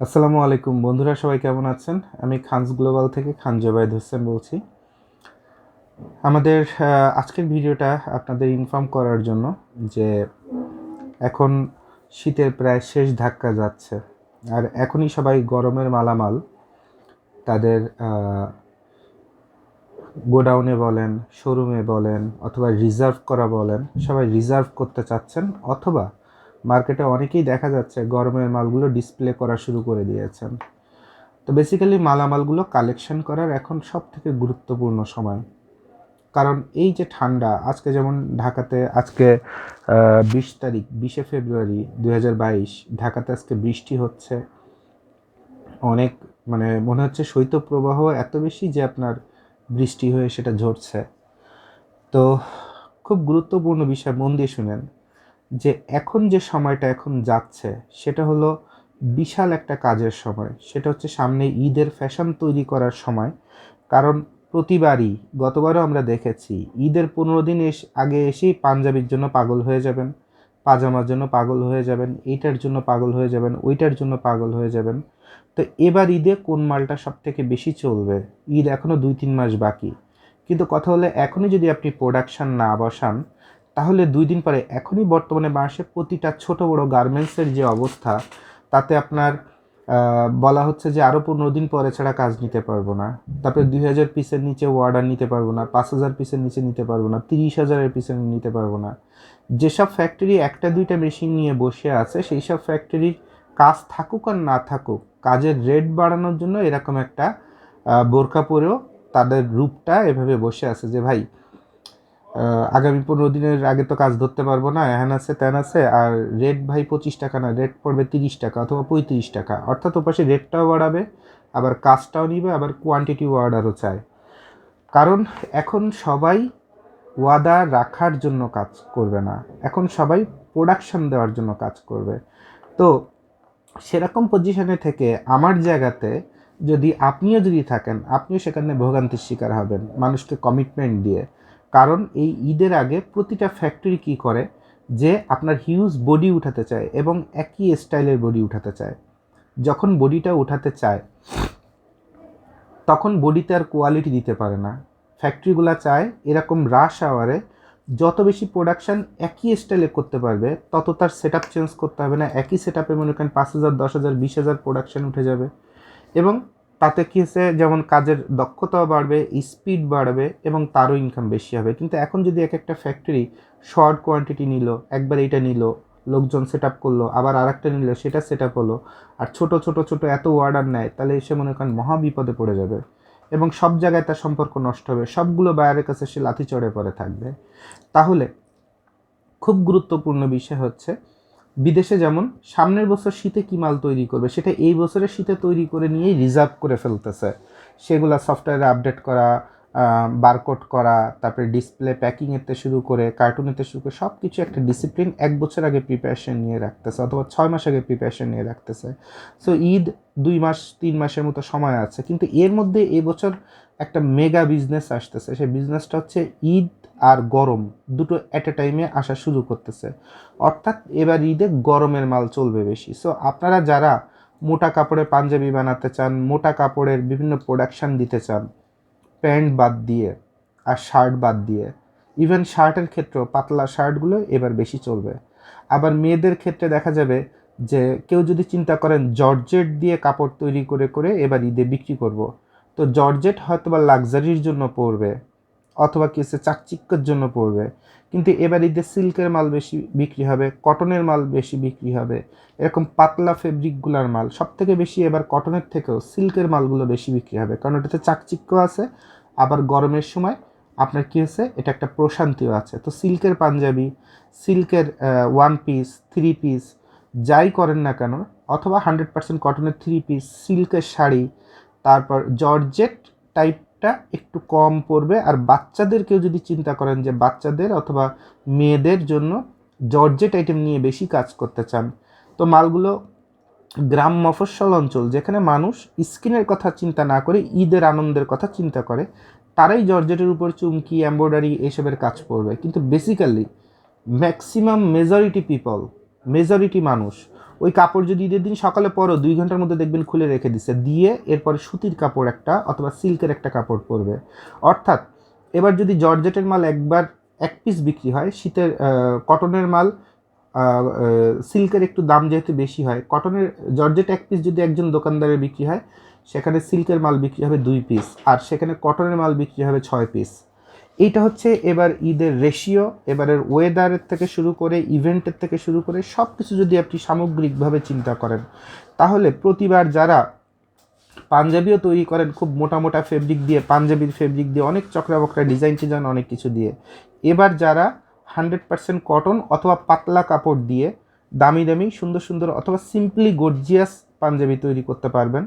আসসালামু আলাইকুম বন্ধুরা, সবাই কেমন আছেন? আমি খানস গ্লোবাল থেকে খান জোবায়েদ হোসেন বলছি। আমাদের আজকের ভিডিওটা আপনাদের ইনফর্ম করার জন্য যে এখন শীতের প্রায় শেষ ধাক্কা যাচ্ছে, আর এখনই সবাই গরমের মালামাল তাদের গোডাউনে বলেন, শোরুমে বলেন, অথবা রিজার্ভ করা বলেন, সবাই রিজার্ভ করতে চাচ্ছেন, অথবা মার্কেটে অনেকেই দেখা যাচ্ছে গরমের মালগুলো ডিসপ্লে করা শুরু করে দিয়েছেন। তো বেসিক্যালি মালামালগুলো কালেকশন করার এখন সব থেকে গুরুত্বপূর্ণ সময়। কারণ এই যে ঠান্ডা, আজকে যেমন ঢাকাতে আজকে 20 তারিখ, 20শে ফেব্রুয়ারি 2022, ঢাকাতে আজকে বৃষ্টি হচ্ছে অনেক, মানে মনে হচ্ছে শৈত্যপ্রবাহ এত বেশি যে আপনার বৃষ্টি হয়ে সেটা ঝরছে। তো খুব গুরুত্বপূর্ণ বিষয়, মন দিয়ে শুনেন, যে এখন যে সময়টা এখন যাচ্ছে সেটা হলো বিশাল একটা কাজের সময়। সেটা হচ্ছে সামনে ঈদের ফ্যাশন তৈরি করার সময়। কারণ প্রতিবারই, গতবারও আমরা দেখেছি, ঈদের 15 দিন আগে এসেই পাঞ্জাবির জন্য পাগল হয়ে যাবেন, পাজামার জন্য পাগল হয়ে যাবেন, এইটার জন্য পাগল হয়ে যাবেন, ওইটার জন্য পাগল হয়ে যাবেন। তো এবার ঈদে কোন মালটা সব থেকে বেশি চলবে? ঈদ এখনও 2-3 মাস বাকি, কিন্তু কথা হলে এখনই যদি আপনি প্রোডাকশান না বসান, তাহলে 2 দিন পরে, এখনই বর্তমানে বাংলাদেশে প্রতিটা ছোট বড় গার্মেন্টসের যে অবস্থা, তাতে আপনার বলা হচ্ছে যে আরও 15 দিন পরে ছাড়া কাজ নিতে পারবো না। তারপরে 2000 পিসের নিচে অর্ডার নিতে পারবো না, 5000 পিসের নিচে নিতে পারবো না, 30,000-এর পিসের নিতে পারবো না। যেসব ফ্যাক্টরি একটা দুইটা মেশিন নিয়ে বসে আছে, সেই সব ফ্যাক্টরির কাজ থাকুক আর না থাকুক, কাজের রেট বাড়ানোর জন্য এরকম একটা বোরকা পরেও তাদের রূপটা এভাবে বসে আছে যে ভাই, আগামী 15 দিনের আগে তো কাজ ধরতে পারবো না, হ্যান আছে ত্যান আছে, আর রেট ভাই 25 টাকা না, রেট পড়বে 30 টাকা অথবা 35 টাকা। অর্থাৎ ওপাশে রেটটাও বাড়াবে, আবার কাজটাও নিবে, আবার কোয়ান্টিটি অর্ডারও চায়। কারণ এখন সবাই ওয়াদা রাখার জন্য কাজ করবে না, এখন সবাই প্রোডাকশন দেওয়ার জন্য কাজ করবে। তো সেরকম পজিশনে থেকে আমার জায়গাতে যদি আপনিও থাকেন, আপনিও সেখানে ভোগান্তির শিকার হবেন মানুষকে কমিটমেন্ট দিয়ে। কারণ এই ঈদের আগে প্রতিটা ফ্যাক্টরি কী করে, যে আপনার হিউজ বডি উঠাতে চায় এবং একই স্টাইলের বডি উঠাতে চায়। যখন বডিটা উঠাতে চায়, তখন বডিতে আর কোয়ালিটি দিতে পারে না। ফ্যাক্টরিগুলো চায় এরকম রাশ আওয়ারে যত বেশি প্রোডাকশান একই স্টাইলে করতে পারবে, তত তার সেট আপ চেঞ্জ করতে হবে না। একই সেট আপে মনে করেন 5,000, 10,000, 20,000 প্রোডাকশান উঠে যাবে, এবং তাতে কী হচ্ছে, যেমন কাজের দক্ষতাও বাড়বে, স্পিড বাড়বে, এবং তারও ইনকাম বেশি হবে। কিন্তু এখন যদি এক একটা ফ্যাক্টরি শর্ট কোয়ান্টিটি নিল, একবার এইটা নিল, লোকজন সেট আপ করলো, আবার আর একটা নিল, সেটা সেট আপ হলো, আর ছোট ছোট ছোট এত অর্ডার নেয়, তাহলে এসে মনে করেন মহা বিপদে পড়ে যাবে, এবং সব জায়গায় তার সম্পর্ক নষ্ট হবে, সবগুলো বায়ারের কাছে সে লাথি চড়ে পড়ে থাকবে। তাহলে খুব গুরুত্বপূর্ণ বিষয় হচ্ছে, বিদেশে যেমন সামনের বছর শীতে কী মাল তৈরি করবে, সেটা এই বছরের শীতে তৈরি করে নিয়েই রিজার্ভ করে ফেলতেছে। সেগুলো সফটওয়্যারে আপডেট করা, বারকোড করা, তারপরে ডিসপ্লে প্যাকিংয়েতে শুরু করে কার্টুনেতে শুরু করে সব কিছু একটা ডিসিপ্লিন 1 বছর আগে প্রিপারেশন নিয়ে রাখতেছে, অথবা 6 মাস আগে প্রিপারেশন নিয়ে রাখতেছে। সো ঈদ 2 মাস 3 মাসের মতো সময় আছে, কিন্তু এর মধ্যে এবছর একটা মেগা বিজনেস আসতেছে। সেই বিজনেসটা হচ্ছে ঈদ আর গরম দুটো অ্যাট এ টাইমে আসা শুরু করতেছে। অর্থাৎ এবার ঈদে গরমের মাল চলবে বেশি। সো আপনারা যারা মোটা কাপড়ের পাঞ্জাবি বানাতে চান, মোটা কাপড়ের বিভিন্ন প্রোডাকশান দিতে চান, প্যান্ট বাদ দিয়ে আর শার্ট বাদ দিয়ে, ইভেন শার্টের ক্ষেত্রেও পাতলা শার্টগুলো এবার বেশি চলবে। আবার মেয়েদের ক্ষেত্রে দেখা যাবে যে কেউ যদি চিন্তা করেন জর্জেট দিয়ে কাপড় তৈরি করে করে এবার ঈদে বিক্রি করব, তো জর্জেট হয়তো বা লাক্সারির জন্য পড়বে, অথবা কিছু চাকচিক্যের জন্য পড়বে, কিন্তু এবার ঈদে সিল্কের মাল বেশি বিক্রি হবে, কটনের মাল বেশি বিক্রি হবে। এরকম পাতলা ফেব্রিকগুলোর মাল সব থেকে বেশি, এবার কটনের থেকেও সিল্কের মালগুলো বেশি বিক্রি হবে, কারণ এটাতে চাকচিক্য আছে। আবার গরমের সময় আপনার কী হচ্ছে, এটা একটা প্রশান্তিও আছে। তো সিল্কের পাঞ্জাবি, সিল্কের 1 পিস, 3 পিস, যাই করেন না কেন, অথবা 100% কটনের 3 পিস, সিল্কের শাড়ি, তারপর জর্জেট টাইপটা একটু কম পড়বে। আর বাচ্চাদের কেউ যদি চিন্তা করেন যে বাচ্চাদের অথবা মেয়েদের জন্য জর্জেট আইটেম নিয়ে বেশি কাজ করতে চান, তো মালগুলো গ্রাম মফস্বল অঞ্চল, যেখানে মানুষ স্কিনের কথা চিন্তা না করে ঈদের আনন্দের কথা চিন্তা করে, তারাই জর্জেটের উপর চুমকি, এমব্রয়ডারি এসবের কাজ করবে। কিন্তু basically maximum majority people, majority মানুষ ওই কাপড় যদি ঈদের দিন সকালে পরো 2 ঘন্টার মধ্যে দেখবেন খুলে রেখে দিচ্ছে, দিয়ে এরপরে সুতির কাপড় একটা অথবা সিল্কের একটা কাপড় পরবে। অর্থাৎ এবার যদি জর্জেটের মাল একবার 1 পিস বিক্রি হয়, শীতের কটনের মাল সিল্কের একটু দাম যেহেতু বেশি হয়, কটনের জর্জেট 1 পিস যদি একজন দোকানদারের বিক্রি হয়, সেখানে সিল্কের মাল বিক্রি হবে 2 পিস, আর সেখানে কটনের মাল বিক্রি হবে 6 পিস। এইটা হচ্ছে এবার ঈদের রেশিও। এবারের ওয়েদারের থেকে শুরু করে ইভেন্টের থেকে শুরু করে সব কিছু যদি আপনি সামগ্রিকভাবে চিন্তা করেন, তাহলে প্রতিবার যারা পাঞ্জাবিও তৈরি করেন খুব মোটা মোটা ফেব্রিক দিয়ে, পাঞ্জাবির ফেব্রিক দিয়ে অনেক চকরা বকরা ডিজাইন টিজাইন অনেক কিছু দিয়ে, এবার যারা 100% কটন অথবা পাতলা কাপড় দিয়ে দামি দামি সুন্দর সুন্দর অথবা সিম্পলি গর্জিয়াস পাঞ্জাবি তৈরি করতে পারবেন,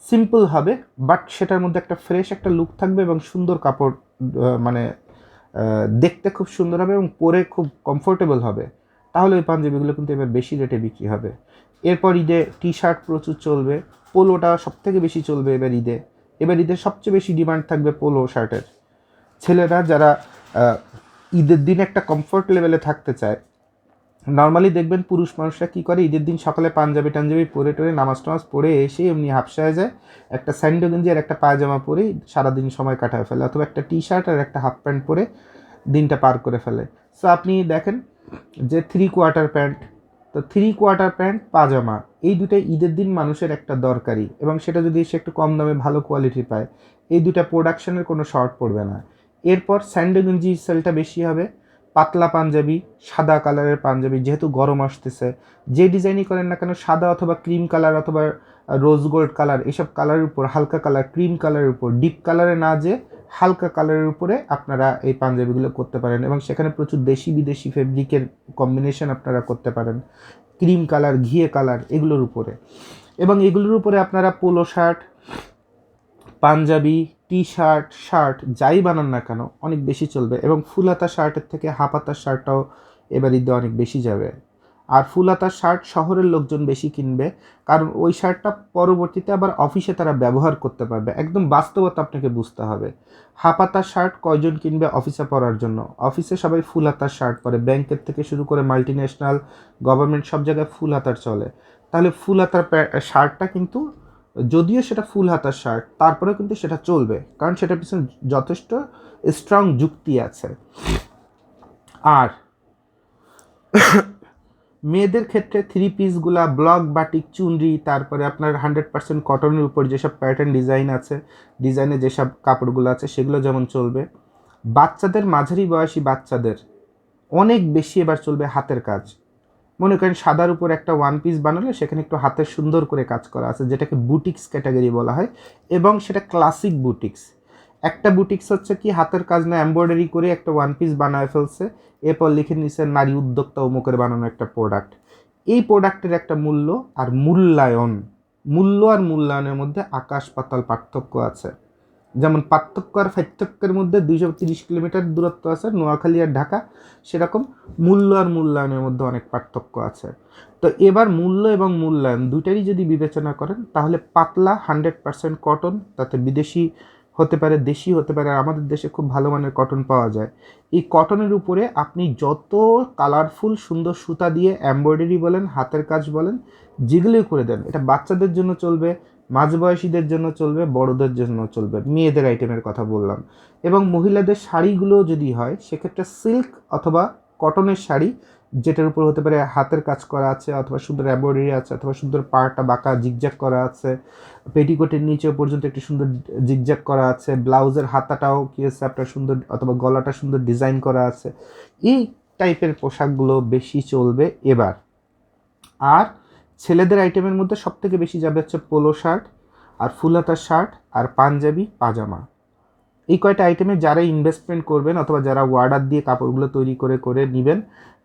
সিম্পল হবে বাট সেটার মধ্যে একটা ফ্রেশ একটা লুক থাকবে এবং সুন্দর কাপড়, মানে দেখতে খুব সুন্দর হবে এবং পরে খুব কমফোর্টেবল হবে, তাহলে ওই পাঞ্জাবিগুলো কিন্তু এবার বেশি রেটে বিক্রি হবে। এরপর ঈদে টি শার্ট প্রচুর চলবে, পোলোটা সবথেকে বেশি চলবে এবার ঈদে সবচেয়ে বেশি ডিমান্ড থাকবে পোলো শার্টের। ছেলেরা যারা ঈদের দিন একটা কমফোর্ট লেভেলে থাকতে চায়, নর্মালি দেখবেন পুরুষ মানুষরা কী করে, ঈদের দিন সকালে পাঞ্জাবি টাঞ্জাবি পরে টরে নামাজ টামাজ পড়ে এসে এমনি হাফসায় যায়, একটা স্যান্ডো গেঞ্জি আর একটা পায়জামা পরেই সারাদিন সময় কাটায় ফেলে, অথবা একটা টি শার্ট আর একটা হাফ প্যান্ট পরে দিনটা পার করে ফেলে। সো আপনি দেখেন যে 3/4 প্যান্ট, তো 3/4 প্যান্ট পাজামা এই দুটাই ঈদের দিন মানুষের একটা দরকারি, এবং সেটা যদি সে একটু কম দামে ভালো কোয়ালিটি পায়, এই দুটা প্রোডাকশনের কোনো শর্ট পড়বে না। এরপর স্যান্ডো গেঞ্জি সেলটা বেশি হবে, পাতলা পাঞ্জাবি, সাদা কালারের পাঞ্জাবি, যেহেতু গরম আসতেছে, যে ডিজাইনই করেন না কেন সাদা অথবা ক্রিম কালার অথবা রোজ গোল্ড কালার, এইসব কালারের উপর হালকা কালার, ক্রিম কালারের উপর, ডিপ কালারে না যে হালকা কালারের উপরে আপনারা এই পাঞ্জাবিগুলো করতে পারেন, এবং সেখানে প্রচুর দেশি বিদেশি ফেব্রিকের কম্বিনেশন আপনারা করতে পারেন, ক্রিম কালার, ঘিয়ে কালার এগুলোর উপরে। এবং এগুলোর উপরে আপনারা polo shirt, panjabi, T shirt, shirt যাই বানান না কেন অনেক বেশি চলবে, এবং ফুল হাতা শার্টের থেকে হাফ হাতার শার্টটাও এবার ঈদে অনেক বেশি যাবে। আর ফুল হাতার শার্ট শহরের লোকজন বেশি কিনবে, কারণ ওই শার্টটা পরবর্তীতে আবার অফিসে তারা ব্যবহার করতে পারবে, একদম বাস্তবতা আপনাকে বুঝতে হবে। হাফ হাতার শার্ট কয়জন কিনবে অফিসে পরার জন্য? অফিসে সবাই ফুল হাতার শার্ট পরে, ব্যাংকের থেকে শুরু করে মাল্টিন্যাশনাল, গভর্নমেন্ট সব জায়গায় ফুল হাতার চলে। তাহলে ফুল হাতার শার্টটা কিন্তু, যদিও সেটা ফুল হাতার শার্ট, তারপরেও কিন্তু সেটা চলবে, কারণ সেটার পিছনে যথেষ্ট স্ট্রং যুক্তি আছে। আর মেয়েদের ক্ষেত্রে 3 পিসগুলা, ব্লক বাটিক, চুনরি, তারপরে আপনার 100% কটনের উপর যেসব প্যাটার্ন ডিজাইন আছে, ডিজাইনে যেসব কাপড়গুলো আছে সেগুলো যেমন চলবে। বাচ্চাদের, মাঝারি বয়সী বাচ্চাদের অনেক বেশি এবার চলবে হাতের কাজ। মনে করেন সাদার উপর একটা 1 পিস বানালে সেখানে একটু হাতের সুন্দর করে কাজ করা আছে, যেটাকে বুটিক্স ক্যাটাগরি বলা হয়, এবং সেটা ক্লাসিক বুটিক্স। একটা বুটিক্স হচ্ছে কি হাতের কাজ না, এমব্রয়ডারি করে একটা 1 পিস বানায় ফেলছে, এরপর লিখে নিছে নারী উদ্যোক্তা অমুকের বানানো একটা প্রোডাক্ট। এই প্রোডাক্টের একটা মূল্য আর মূল্যায়নের মধ্যে আকাশ পাতাল পার্থক্য আছে। যেমন পার্থক্য আর পার্থক্যের মধ্যে 230 কিলোমিটার দূরত্ব আছে, নোয়াখালী আর ঢাকা, সেরকম মূল্য আর মূল্যায়নের মধ্যে অনেক পার্থক্য আছে। তো এবার মূল্য এবং মূল্যায়ন দুটারই যদি বিবেচনা করেন, তাহলে পাতলা 100% কটন, তাতে বিদেশি হতে পারে, দেশি হতে পারে, আর আমাদের দেশে খুব ভালো মানের কটন পাওয়া যায়। এই কটনের উপরে আপনি যত কালারফুল সুন্দর সুতা দিয়ে এমব্রয়ডারি বলেন, হাতের কাজ বলেন, যেগুলোই করে দেন, এটা বাচ্চাদের জন্য চলবে, মাঝবয়সীদের জন্য চলবে, বড়দের জন্য চলবে, মেয়েদের আইটেমের কথা বললাম। এবং মহিলাদের শাড়িগুলো যদি হয় সেক্ষেত্রে সিল্ক অথবা কটনের শাড়ি, যেটার উপর হতে পারে হাতের কাজ করা আছে, অথবা সুন্দর এমব্রয়ডারি আছে, অথবা সুন্দর পাড়টা বাঁকা জিগজ্যাগ করা আছে, পেটিকোটের নিচে পর্যন্ত একটি সুন্দর জিগজ্যাগ করা আছে, ব্লাউজের হাতাটাও কি আছে আপনার সুন্দর, অথবা গলাটা সুন্দর ডিজাইন করা আছে, এই টাইপের পোশাকগুলো বেশি চলবে এবার। আর ছেলেদের আইটেমের মধ্যে সবথেকে বেশি যাবে হচ্ছে পোলো শার্ট আর ফুল হাতার শার্ট আর পাঞ্জাবি, পাজামা। এই কয়টা আইটেমে যারা ইনভেস্টমেন্ট করবেন অথবা যারা অর্ডার দিয়ে কাপড়গুলো তৈরি করে করে নেবেন,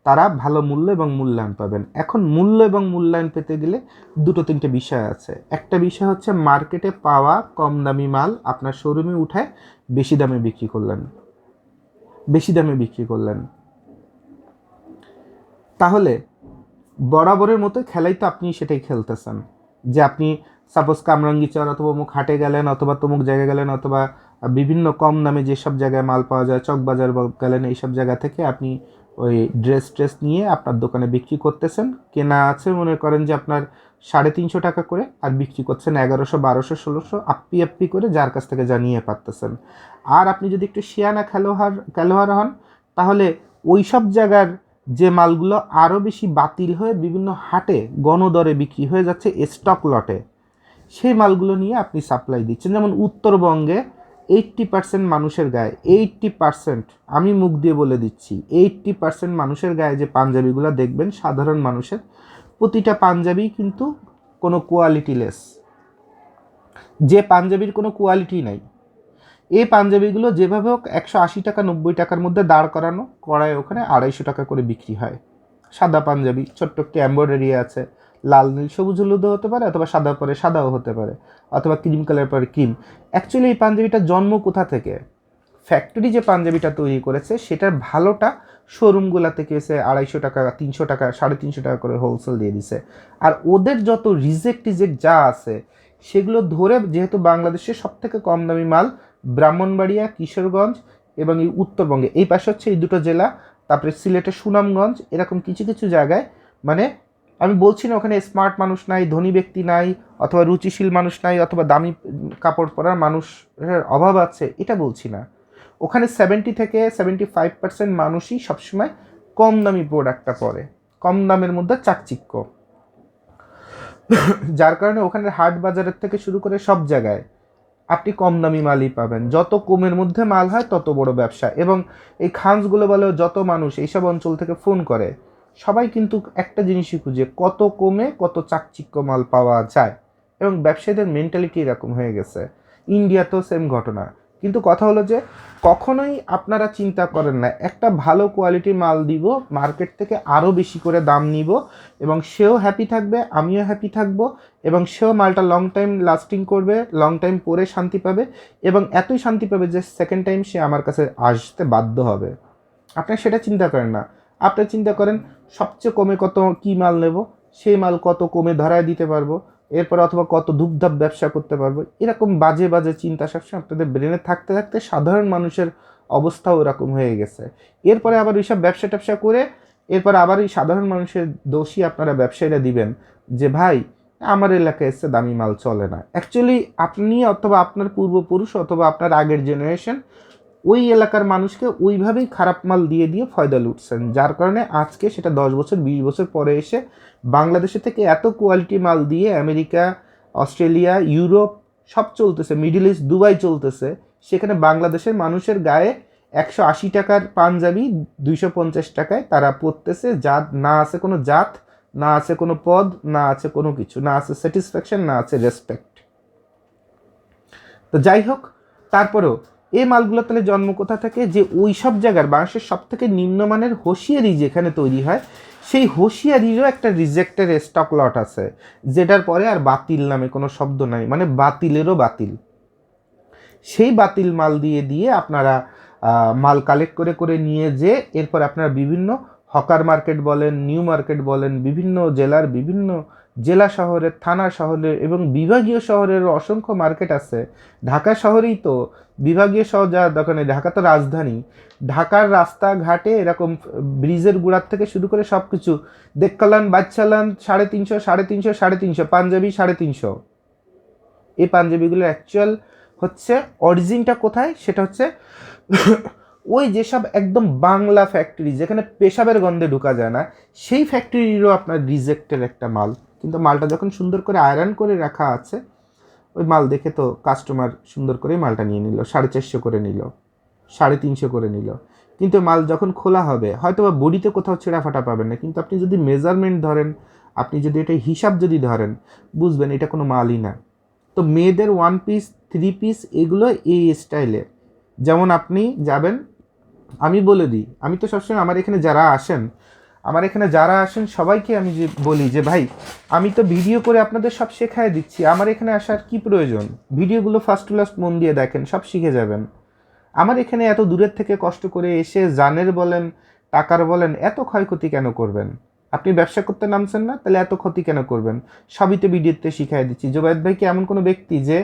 তারা ভালো মূল্য এবং মূল্যায়ন পাবেন। এখন মূল্য এবং মূল্যায়ন পেতে গেলে 2-3টে বিষয় আছে। একটা বিষয় হচ্ছে মার্কেটে পাওয়া কম দামি মাল আপনার শোরুমে উঠায় বেশি দামে বিক্রি করলেন, তাহলে বরাবরের মতো খেলাই তো আপনি সেটাই খেলতেছেন, যে আপনি সাপোজ কামরাঙ্গীচর অথবা অমুক হাটে গেলেন, অথবা তমুক জায়গায় গেলেন, অথবা বিভিন্ন কম দামে যেসব জায়গায় মাল পাওয়া যায়, চকবাজার গেলেন, এইসব জায়গা থেকে আপনি ওই ড্রেস নিয়ে আপনার দোকানে বিক্রি করতেছেন, কেনা আছে মনে করেন যে আপনার 350 টাকা করে, আর বিক্রি করছেন 1100, 1200, 1600 আপ্পি করে, যার কাছ থেকে জানিয়ে পারতেছেন। আর আপনি যদি একটু শিয়ানা খেলোয়াড় হন, তাহলে ওই সব জায়গার যে মালগুলো আরও বেশি বাতিল হয়ে বিভিন্ন হাটে গণদরে বিক্রি হয়ে যাচ্ছে স্টক লটে, সেই মালগুলো নিয়ে আপনি সাপ্লাই দিচ্ছেন। যেমন উত্তরবঙ্গে 80% মানুষের গায়ে, 80%, আমি মুখ দিয়ে বলে দিচ্ছি, 80% মানুষের গায়ে যে পাঞ্জাবিগুলো দেখবেন সাধারণ মানুষের, প্রতিটা পাঞ্জাবি কিন্তু কোনো কোয়ালিটিলেস, যে পাঞ্জাবির কোনো কোয়ালিটি নাই। এই পাঞ্জাবিগুলো যেভাবে হোক 180 টাকা 90 টাকার মধ্যে দাঁড় করানো, করায় ওখানে 250 টাকা করে বিক্রি হয়। সাদা পাঞ্জাবি, ছোট্ট একটি এমব্রয়ডারি আছে, লাল নীল সবুজ হলুদও হতে পারে, অথবা সাদা পরে সাদাও হতে পারে, অথবা ক্রিম কালার পরে ক্রিম। অ্যাকচুয়ালি এই পাঞ্জাবিটার জন্ম কোথা থেকে? ফ্যাক্টরি যে পাঞ্জাবিটা তৈরি করেছে সেটার ভালোটা শোরুমগুলা থেকে এসে 250 টাকা 300 টাকা 350 টাকা করে হোলসেল দিয়ে দিছে। আর ওদের যত রিজেক্ট যা আছে সেগুলো ধরে, যেহেতু বাংলাদেশের সব থেকে কম দামি মাল ব্রাহ্মণবাড়িয়া, কিশোরগঞ্জ এবং এই উত্তরবঙ্গে, এই পাশে হচ্ছে এই দুটো জেলা, তারপরে সিলেটের সুনামগঞ্জ, এরকম কিছু কিছু জায়গায়, মানে আমি বলছি না ওখানে স্মার্ট মানুষ নাই, ধনী ব্যক্তি নাই, অথবা রুচিশীল মানুষ নাই, অথবা দামি কাপড় পরার মানুষের অভাব আছে, এটা বলছি না। ওখানে 70 থেকে 75% মানুষই সবসময় কম দামি প্রোডাক্টটা পরে, কম দামের মধ্যে চাকচিক্য, যার কারণে ওখানে হাট বাজারের থেকে শুরু করে সব জায়গায় আপনি কম দামি মালই পাবেন। যত কমের মধ্যে মাল হয় তত বড় ব্যবসা। এবং এই খানসগুলো বলে যত মানুষ এইসব অঞ্চল থেকে ফোন করে, সবাই কিন্তু একটা জিনিসই খুঁজে, কত কমে কত চাকচিক্য মাল পাওয়া যায়। এবং ব্যবসায়ীদের মেন্টালিটি এরকম হয়ে গেছে। ইন্ডিয়াতেও সেম ঘটনা। কিন্তু কথা হলো যে কখনোই আপনারা চিন্তা করেন না একটা ভালো কোয়ালিটির মাল দিব, মার্কেট থেকে আরও বেশি করে দাম নিব, এবং সেও হ্যাপি থাকবে, আমিও হ্যাপি থাকবো, এবং সেও মালটা লং টাইম লাস্টিং করবে, লং টাইম পরে শান্তি পাবে, এবং এতই শান্তি পাবে যে সেকেন্ড টাইম সে আমার কাছে আসতে বাধ্য হবে। আপনি সেটা চিন্তা করেন না। আপনি চিন্তা করেন সবচেয়ে কমে কত কী মাল নেব, সেই মাল কত কমে ধরায় দিতে পারবো, এরপর অথবা কত ধূপধাপ ব্যবসা করতে পারবো। এরকম বাজে বাজে চিন্তা সবসময় আপনাদের ব্রেনে থাকতে থাকতে সাধারণ মানুষের অবস্থাও এরকম হয়ে গেছে। এরপরে আবার এইসব ব্যবসা ট্যাবসা করে এরপর আবার এই সাধারণ মানুষের দোষী আপনারা ব্যবসায়ীরা দিবেন যে ভাই আমার এলাকায় এসে দামি মাল চলে না। অ্যাকচুয়ালি আপনি অথবা আপনার পূর্বপুরুষ অথবা আপনার আগের জেনারেশন ওই এলাকার মানুষকে ওইভাবেই খারাপ মাল দিয়ে দিয়ে ফয়দা লুটছেন, যার কারণে আজকে সেটা 10 বছর 20 বছর পরে এসে বাংলাদেশে থেকে এত কোয়ালিটি মাল দিয়ে আমেরিকা, অস্ট্রেলিয়া, ইউরোপ সব চলতেছে, মিডল ইস্ট, দুবাই চলতেছে, সেখানে বাংলাদেশের মানুষের গায়ে 180 টাকার পাঞ্জাবি 250 টাকায় তারা পরতেছে। জাত না আছে কোনো জাত, না আছে কোনো পদ, না আছে কোনো কিছু, না আছে স্যাটিসফ্যাকশন, না আছে রেসপেক্ট। তো যাই হোক, তারপরেও এই মালগুলো তাহলে জন্ম কোথা থেকে? যে ওই সব জায়গার বাংলাদেশের সব থেকে নিম্নমানের হোশিয়ারি যেখানে তৈরি হয়, সেই হোশিয়ারিরও একটা রিজেক্টের স্টক লট আছে, যেটার পরে আর বাতিল নামে কোনো শব্দ নাই, মানে বাতিলেরও বাতিল। সেই বাতিল মাল দিয়ে দিয়ে আপনারা মাল কালেক্ট করে করে নিয়ে যে এরপর আপনারা বিভিন্ন হকার মার্কেট বলেন, নিউ মার্কেট বলেন, বিভিন্ন জেলার বিভিন্ন জেলা শহরের, থানা শহরের এবং বিভাগীয় শহরের অসংখ্য মার্কেট আছে। ঢাকা শহরেই তো বিভাগীয় শহর যা দোকানে, ঢাকা তো রাজধানী, ঢাকার রাস্তাঘাটে এরকম ব্রিজের গুড়ার থেকে শুরু করে সব কিছু দেখলাম, বাচ্চালান 350, 350, 350 পাঞ্জাবি 350। এই পাঞ্জাবিগুলোর অ্যাকচুয়াল হচ্ছে অরিজিনটা কোথায়? সেটা হচ্ছে ওই যেসব একদম বাংলা ফ্যাক্টরি যেখানে পেশাবের গন্ধে ঢোকা যায় না, সেই ফ্যাক্টরিরও আপনার রিজেক্টের একটা মাল। কিন্তু মালটা যখন সুন্দর করে আয়রন করে রাখা আছে, ওই মাল দেখে তো কাস্টমার সুন্দর করে মালটা নিয়ে নিল, 450 করে নিল, 350 করে নিল। কিন্তু মাল যখন খোলা হবে হয়তো বা বডিতে কোথাও ছেঁড়া ফাটা পাবেন না, কিন্তু আপনি যদি মেজারমেন্ট ধরেন, আপনি যদি এটা হিসাব যদি ধরেন, বুঝবেন এটা কোনো মালই না। তো মেয়েদের 1 পিস 3 পিস এগুলো এই স্টাইলের। যেমন আপনি যাবেন, আমি বলে দিই, আমি তো সবসময় আমার এখানে যারা আসেন সবাইকে আমি যে বলি যে ভাই আমি তো ভিডিও করে আপনাদের সব শেখায় দিচ্ছি, আমার এখানে আসার কি প্রয়োজন? ভিডিওগুলো ফার্স্ট টু লাস্ট মন দিয়ে দেখেন, সব শিখে যাবেন। আমার এখানে এত দূরের থেকে কষ্ট করে এসে জানের বলেন, টাকার বলেন, এত ক্ষয়ক্ষতি কেন করবেন? আপনি ব্যবসা করতে নামছেন না, তাহলে এত ক্ষতি কেন করবেন? সবই তো ভিডিওতে শিখাই দিচ্ছি। জোবায়েদ ভাই কি এমন কোনো ব্যক্তি যে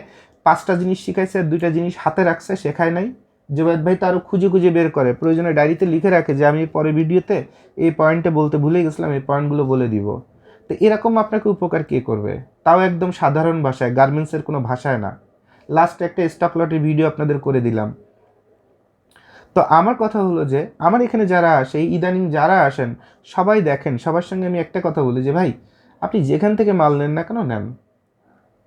5টা জিনিস শিখাইছে, 2টা জিনিস হাতে রাখছে, শেখায় নাই? জুবায়েদ ভাই তো আরও খুঁজে খুঁজে বের করে, প্রয়োজনে ডায়েরিতে লিখে রাখে যে আমি পরে ভিডিওতে এই পয়েন্টে বলতে ভুলে গেছিলাম, এই পয়েন্টগুলো বলে দিব। তো এরকম আপনাকে উপকার কে করবে, তাও একদম সাধারণ ভাষায়, গার্মেন্টসের কোনো ভাষায় না। লাস্ট একটা স্টক লটের ভিডিও আপনাদের করে দিলাম। তো আমার কথা হলো যে আমার এখানে যারা আসে, ইদানিং যারা আসেন সবাই দেখেন, সবার সঙ্গে আমি একটা কথা বলি যে ভাই আপনি যেখান থেকে মাল নেন না কেন নেন,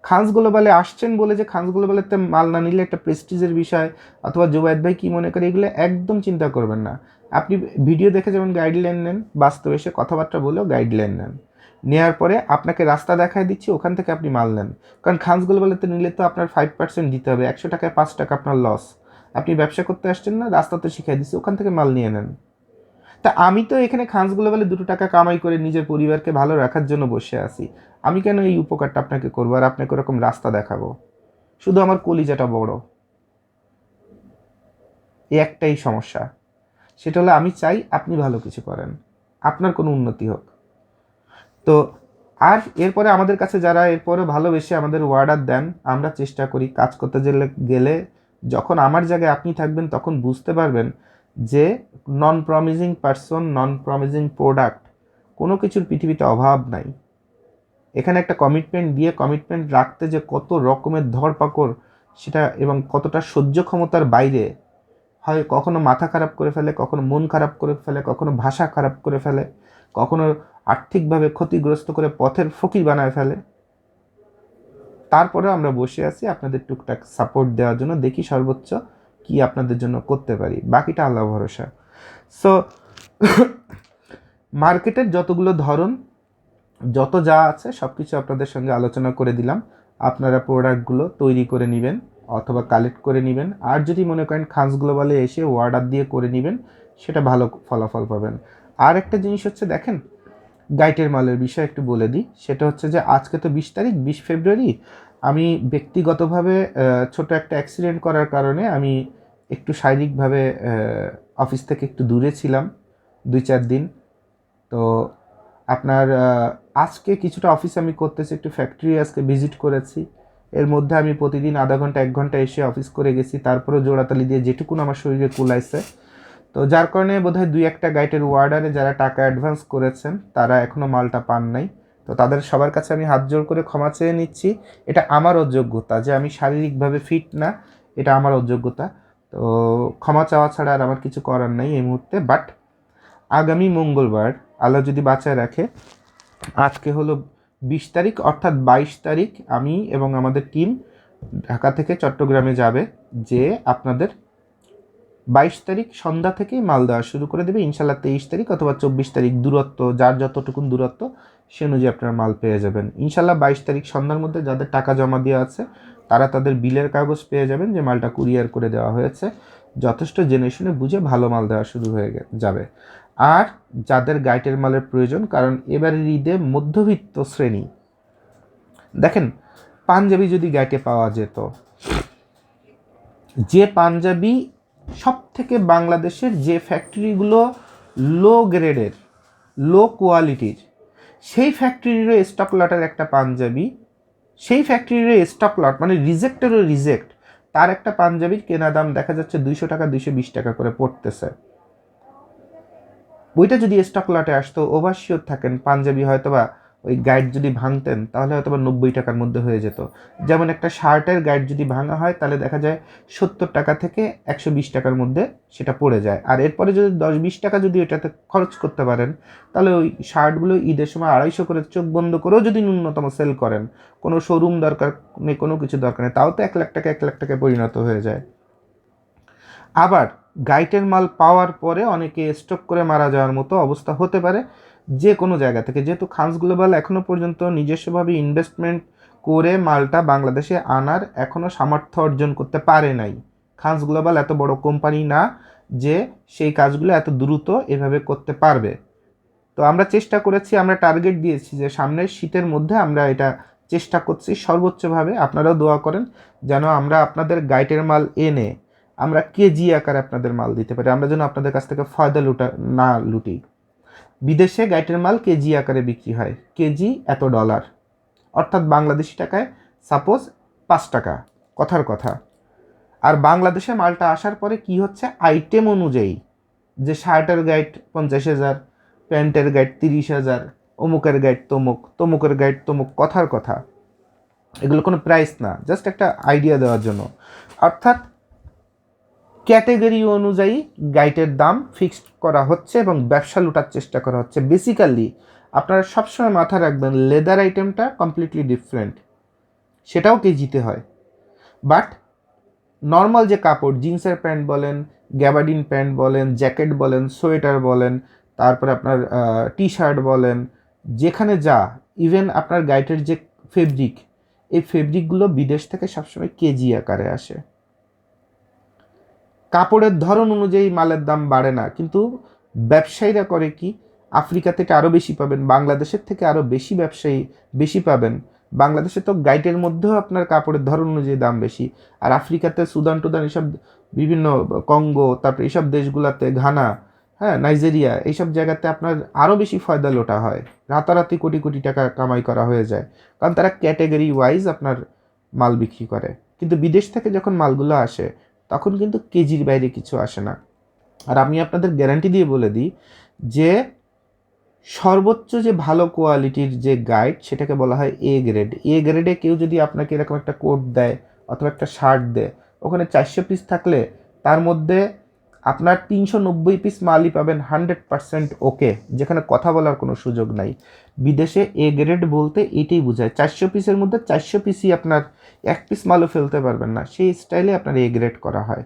খানস গ্লোবালে আসছেন বলে যে খানস গ্লোবালেতে মাল না নিলে একটা প্রেস্টিজের বিষয় অথবা জুবায়েদ ভাই কী মনে করে, এগুলো একদম চিন্তা করবেন না। আপনি ভিডিও দেখে যেমন গাইডলাইন নেন, বাস্তবে এসে কথাবার্তা বলেও গাইডলাইন নেন, নেওয়ার পরে আপনাকে রাস্তা দেখায় দিচ্ছি, ওখান থেকে আপনি মাল নেন। কারণ খানস গ্লোবালেতে নিলে তো আপনার 5% দিতে হবে, 100 টাকায় 5 টাকা আপনার লস। আপনি ব্যবসা করতে আসছেন না, রাস্তা তো শিখিয়ে দিচ্ছি, ওখান থেকে মাল নিয়ে নেন। তা আমি তো এখানে খানস গ্লোবালে 2 টাকা কামাই করে নিজের পরিবারকে ভালো রাখার জন্য বসে আছি, আমি কেন এই উপকারটা আপনাকে করবো আর আপনাকে ওরকম রাস্তা দেখাবো? শুধু আমার কলিজাটা বড়, এই একটাই সমস্যা, সেটা হলো আমি চাই আপনি ভালো কিছু করেন, আপনার কোনো উন্নতি হোক। তো আর এরপরে আমাদের কাছে যারা এরপরে ভালোবেসে আমাদের অর্ডার দেন, আমরা চেষ্টা করি কাজ করতে গেলে যখন আমার জায়গায় আপনি থাকবেন তখন বুঝতে পারবেন যে নন প্রমিজিং পারসন, নন প্রমিজিং প্রোডাক্ট, কোনো কিছুর পৃথিবীতে অভাব নাই। এখানে একটা কমিটমেন্ট দিয়ে কমিটমেন্ট রাখতে যে কত রকমের ধরপাকড় সেটা, এবং কতটা সহ্য ক্ষমতার বাইরে হয়, কখনো মাথা খারাপ করে ফেলে, কখনো মন খারাপ করে ফেলে, কখনো ভাষা খারাপ করে ফেলে, কখনো আর্থিকভাবে ক্ষতিগ্রস্ত করে পথের ফকির বানায় ফেলে। তারপরে আমরা বসে আছি আপনাদের টুকটাক সাপোর্ট দেওয়ার জন্য, দেখি সর্বোচ্চ কি আপনাদের জন্য করতে পারি, বাকিটা আল্লাহ ভরসা। সো মার্কেটের যতগুলো ধরন, যত যা আছে সব কিছু আপনাদের সঙ্গে আলোচনা করে দিলাম। আপনারা প্রোডাক্টগুলো তৈরি করে নেবেন অথবা কালেক্ট করে নেবেন, আর যদি মনে করেন খানস গ্লোবালে এসে অর্ডার দিয়ে করে নেবেন, সেটা ভালো ফলাফল পাবেন। আর একটা জিনিস হচ্ছে দেখেন, গাইটের মালের বিষয়ে একটু বলে দিই, সেটা হচ্ছে যে আজকে তো 20 তারিখ, 20 ফেব্রুয়ারি, আমি ব্যক্তিগতভাবে ছোট একটা অ্যাক্সিডেন্ট করার কারণে আমি একটু শারীরিকভাবে অফিস থেকে একটু দূরে ছিলাম 2-4 দিন। তো আপনার আজকে কিছুটা অফিস আমি করতেছি, একটু ফ্যাক্টরি আজকে ভিজিট করেছি, এর মধ্যে আমি প্রতিদিন আধা ঘন্টা 1 ঘন্টা এসে অফিস করে গেছি, তারপরেও জোড়াতালি দিয়ে যেটুকুন আমার শরীরে কুলাইছে। তো যার কারণে বোধহয় 2-1টা গাইটের অর্ডারে যারা টাকা অ্যাডভান্স করেছেন তারা এখনও মালটা পান নাই। তো তাদের সবার কাছে আমি হাত জোড় করে ক্ষমা চেয়ে নিচ্ছি, এটা আমার অযোগ্যতা যে আমি শারীরিকভাবে ফিট না, এটা আমার অযোগ্যতা। তো ক্ষমা চাওয়া ছাড়া আর আমার কিছু করার নাই এই মুহূর্তে। বাট আগামী মঙ্গলবার আল্লাহ যদি বাঁচায় রাখে, আজকে হলো 20 তারিখ, অর্থাৎ 22 তারিখ আমি এবং আমাদের টিম ঢাকা থেকে চট্টগ্রামে যাবে, যে আপনাদের 22 তারিখ সন্ধ্যা থেকে মাল দেওয়া শুরু করে দেবে, ইনশাল্লাহ 23 তারিখ অথবা 24 তারিখ, দূরত্ব যার যতটুকুন দূরত্ব সে অনুযায়ী আপনারা মাল পেয়ে যাবেন। ইনশাল্লাহ 22 তারিখ সন্ধ্যার মধ্যে যাদের টাকা জমা দেওয়া আছে তারা তাদের বিলের কাগজ পেয়ে যাবেন যে মালটা কুরিয়ার করে দেওয়া হয়েছে। যথেষ্ট জেনে শুনে বুঝে ভালো মাল দেওয়া শুরু হয়ে যাবে। আর যাদের গাইটের মালের প্রয়োজন, কারণ এবারের ঈদে মধ্যবিত্ত শ্রেণী, দেখেন পাঞ্জাবি যদি গাইটে পাওয়া যেত, যে পাঞ্জাবি সব থেকে বাংলাদেশের যে ফ্যাক্টরিগুলো লো গ্রেডের, লো কোয়ালিটির, সেই ফ্যাক্টরিরও স্টক লটের একটা পাঞ্জাবি, সেই ফ্যাক্টরিরও স্টক লট মানে রিজেক্টেরও রিজেক্ট, তার একটা পাঞ্জাবির কেনা দাম দেখা যাচ্ছে 200 টাকা 220 টাকা করে পড়তেছে। বইটা যদি স্টক লটে আসতো, ওভারশিওর থাকেন পাঞ্জাবি হয়তোবা ওই গাইড যদি ভাঙতেন তাহলে হয়তো বা 90 টাকার মধ্যে হয়ে যেত। যেমন একটা শার্টের গাইড যদি ভাঙা হয় তাহলে দেখা যায় 70 টাকা থেকে 120 টাকার মধ্যে সেটা পড়ে যায়। আর এরপরে যদি 10-20 টাকা যদি এটাতে খরচ করতে পারেন, তাহলে ওই শার্টগুলো ঈদের সময় 250 করে চোখ বন্ধ করেও যদি ন্যূনতম সেল করেন, কোনো শোরুম দরকার নেই, কোনো কিছু দরকার নেই, তাও তো 1 লাখ টাকা 1 লাখ টাকায় পরিণত হয়ে যায়। আবার গাইটের মাল পাওয়ার পরে অনেকে স্টক করে মারা যাওয়ার মতো অবস্থা হতে পারে যে কোনো জায়গা থেকে, যেহেতু খানস গ্লোবাল এখনও পর্যন্ত নিজস্বভাবে ইনভেস্টমেন্ট করে মালটা বাংলাদেশে আনার এখনও সামর্থ্য অর্জন করতে পারে নাই। খানস গ্লোবাল এত বড় কোম্পানি না যে সেই কাজগুলো এত দ্রুত এভাবে করতে পারবে। তো আমরা চেষ্টা করেছি, আমরা টার্গেট দিয়েছি যে সামনের শীতের মধ্যে আমরা এটা চেষ্টা করছি সর্বোচ্চভাবে। আপনারাও দোয়া করেন যেন আমরা আপনাদের গাইটের মাল এনে আমরা কেজি আকারে আপনাদের মাল দিতে পারি, আমরা যেন আপনাদের কাছ থেকে ফয়দা লুটি। বিদেশে গাইটের মাল কেজি আকারে বিক্রি হয়, কেজি এত ডলার, অর্থাৎ বাংলাদেশি টাকায় সাপোজ 5 টাকা, কথার কথা। আর বাংলাদেশে মালটা আসার পরে কি হচ্ছে, আইটেম অনুযায়ী, যে শার্টের গাইড 50,000, প্যান্টের গাইড 30,000, অমুকের গাইড তমুক, তমুকের গাইড তমুক, কথার কথা। এগুলো কোনো প্রাইস না, জাস্ট একটা আইডিয়া দেওয়ার জন্য। অর্থাৎ ক্যাটেগরি অনুযায়ী গাইডের দাম ফিক্সড করা হচ্ছে এবং ব্যবসা লুটার চেষ্টা করা হচ্ছে। বেসিক্যালি আপনারা সবসময় মাথায় রাখবেন, লেদার আইটেমটা কমপ্লিটলি ডিফারেন্ট, সেটাও কেজিতে হয়। বাট নর্মাল যে কাপড়, জিন্সের প্যান্ট বলেন, গ্যাবার্ডিন প্যান্ট বলেন, জ্যাকেট বলেন, সোয়েটার বলেন, তারপরে আপনার টি শার্ট বলেন, যেখানে যা, ইভেন আপনার গাইডের যে ফেব্রিক, এই ফেব্রিকগুলো বিদেশ থেকে সবসময় কেজি আকারে আসে। কাপড়ের ধরন অনুযায়ী মালের দাম বাড়ে না, কিন্তু ব্যবসায়ীরা করে কি, আফ্রিকা থেকে আরও বেশি পাবেন, বাংলাদেশের থেকে আরও বেশি ব্যবসায়ী বেশি পাবেন। বাংলাদেশে তো গাইডের মধ্যেও আপনার কাপড়ের ধরন অনুযায়ী দাম বেশি, আর আফ্রিকাতে সুদান টুদান এসব বিভিন্ন কঙ্গো, তারপরে এইসব দেশগুলোতে ঘানা, হ্যাঁ, নাইজেরিয়া, এইসব জায়গাতে আপনার আরও বেশি ফয়দা লোটা হয়, রাতারাতি কোটি কোটি টাকা কামাই করা হয়ে যায়, কারণ তারা ক্যাটেগরি ওয়াইজ আপনার মাল বিক্রি করে। কিন্তু বিদেশ থেকে যখন মালগুলো আসে তখন কিন্তু কেজির বাইরে কিছু আসে না। আর আমি আপনাদের গ্যারান্টি দিয়ে বলে দিই যে সর্বোচ্চ যে ভালো কোয়ালিটির যে গাইড, সেটাকে বলা হয় এ গ্রেড। এ গ্রেডে কেউ যদি আপনাকে এরকম একটা কোট দেয় অথবা একটা শার্ট দেয়, ওখানে 400 পিস থাকলে তার মধ্যে আপনার 390 পিস মালই পাবেন 100% ওকে, যেখানে কথা বলার কোনো সুযোগ নাই। বিদেশে এ গ্রেড বলতে এটাই বোঝায়, 400 পিসের মধ্যে 400 পিসই আপনার, এক পিস মালও ফেলতে পারবেন না, সেই স্টাইলে আপনার এ গ্রেড করা হয়।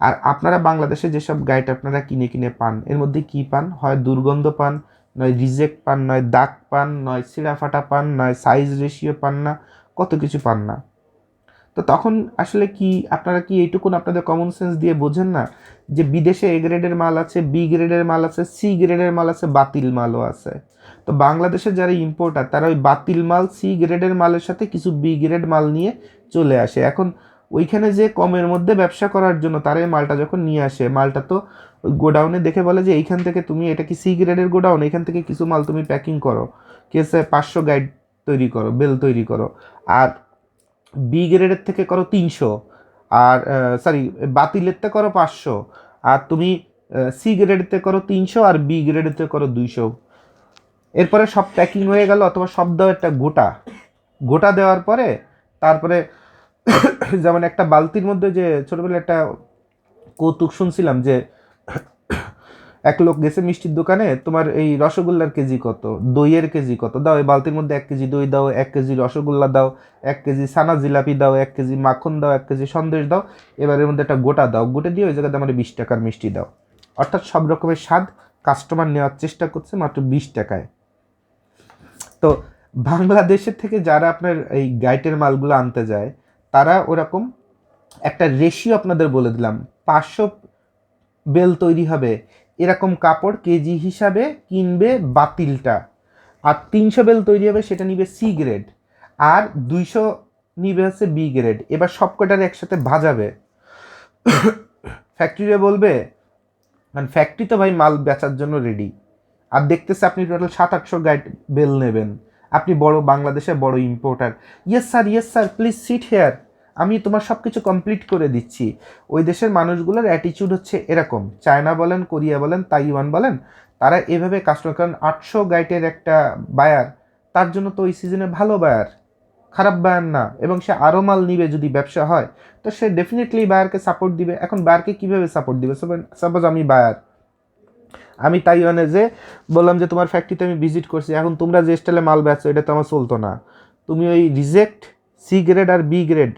আর আপনারা বাংলাদেশে যেসব গাইড আপনারা কিনে কিনে পান, এর মধ্যে কি পান, হয় দুর্গন্ধ পান, নয় রিজেক্ট পান, নয় দাগ পান, নয় ছিঁড়া ফাটা পান, নয় সাইজ রেশিও পান না, কত কিছু পান না। তো তখন আসলে কি আপনারা কি এইটুকুন আপনাদের কমন সেন্স দিয়ে বোঝেন না যে বিদেশে এ গ্রেডের মাল আছে, বি গ্রেডের মাল আছে, সি গ্রেডের মাল আছে, বাতিল মালও আছে। তো বাংলাদেশের যারা ইম্পোর্টার তারা ওই বাতিল মাল, সি গ্রেডের মালের সাথে কিছু বি গ্রেড মাল নিয়ে চলে আসে। এখন ওইখানে যে কমের মধ্যে ব্যবসা করার জন্য তারা এই মালটা যখন নিয়ে আসে, মালটা তো ওই গোডাউনে দেখে বলে যে এইখান থেকে তুমি, এটা কি সি গ্রেডের গোডাউন, এইখান থেকে কিছু মাল তুমি প্যাকিং করো, কেসে 500 গাইড তৈরি করো, বেল তৈরি করো, আর বি গ্রেডের থেকে করো 300, আর সরি বাতিলেরতে করো 500, আর তুমি সি গ্রেডেতে করো 300, আর বি গ্রেডেতে করো 200। এরপরে সব প্যাকিং হয়ে গেল, অথবা সব দাও একটা গোটা গোটা দেওয়ার পরে তারপরে যেমন একটা বালতির মধ্যে, যে ছোটবেলায় একটা কৌতুক শুনছিলাম যে এক লোক গেছে মিষ্টির দোকানে, তোমার এই রসগোল্লার কেজি কত, দইয়ের কেজি কত, দাও এই বালতির মধ্যে 1 কেজি দই দাও, 1 কেজি রসগোল্লা দাও, 1 কেজি সানা জিলাপি দাও, 1 কেজি মাখন দাও, 1 কেজি সন্দেশ দাও, এবার এর মধ্যে একটা গোটা দাও, গোটে দিয়ে ওই জায়গাতে আমার 20 টাকার মিষ্টি দাও। অর্থাৎ সব রকমের স্বাদ কাস্টমার নেওয়ার চেষ্টা করছে মাত্র 20 টাকায়। তো বাংলাদেশের থেকে যারা আপনার এই গাইটের মালগুলো আনতে যায়, তারা ওরকম একটা রেশিও আপনাদের বলে দিলাম, 500 বেল তৈরি হবে এরকম কাপড় কেজি হিসাবে কিনবে বাতিলটা, আর 300 বেল তৈরি হবে সেটা নিবে সি গ্রেড, আর 200 নিবে হচ্ছে বি গ্রেড। এবার সব কটার একসাথে ভাজাবে, ফ্যাক্টরিতে বলবে, মানে ফ্যাক্টরি তো ভাই মাল বেচার জন্য রেডি, আর দেখতেছে আপনি টোটাল 700-800 গাইড বেল নেবেন, আপনি বড় বাংলাদেশের বড় importer, yes sir please sit here, আমি তোমার সব কিছু কমপ্লিট করে দিচ্ছি। ওই দেশের মানুষগুলোর অ্যাটিচিউড হচ্ছে এরকম, চায়না বলেন, কোরিয়া বলেন, তাইওয়ান বলেন, তারা এভাবে কাস্টমার, কারণ 800 গাইটের একটা বায়ার, তার জন্য তো ওই সিজনে ভালো বায়ার, খারাপ বায়ার না, এবং সে আরও মাল নিবে যদি ব্যবসা হয়, তো সে ডেফিনেটলি বায়ারকে সাপোর্ট দিবে। এখন বায়ারকে কীভাবে সাপোর্ট দিবে, সাপোজ আমি বায়ার, আমি তাইওয়ানে যে বললাম যে তোমার ফ্যাক্টরিতে আমি ভিজিট করছি, এখন তোমরা যে স্টাইলে মাল বেচো এটা তো আমার চলতো না, তুমি ওই রিজেক্ট সি গ্রেড আর বি গ্রেড,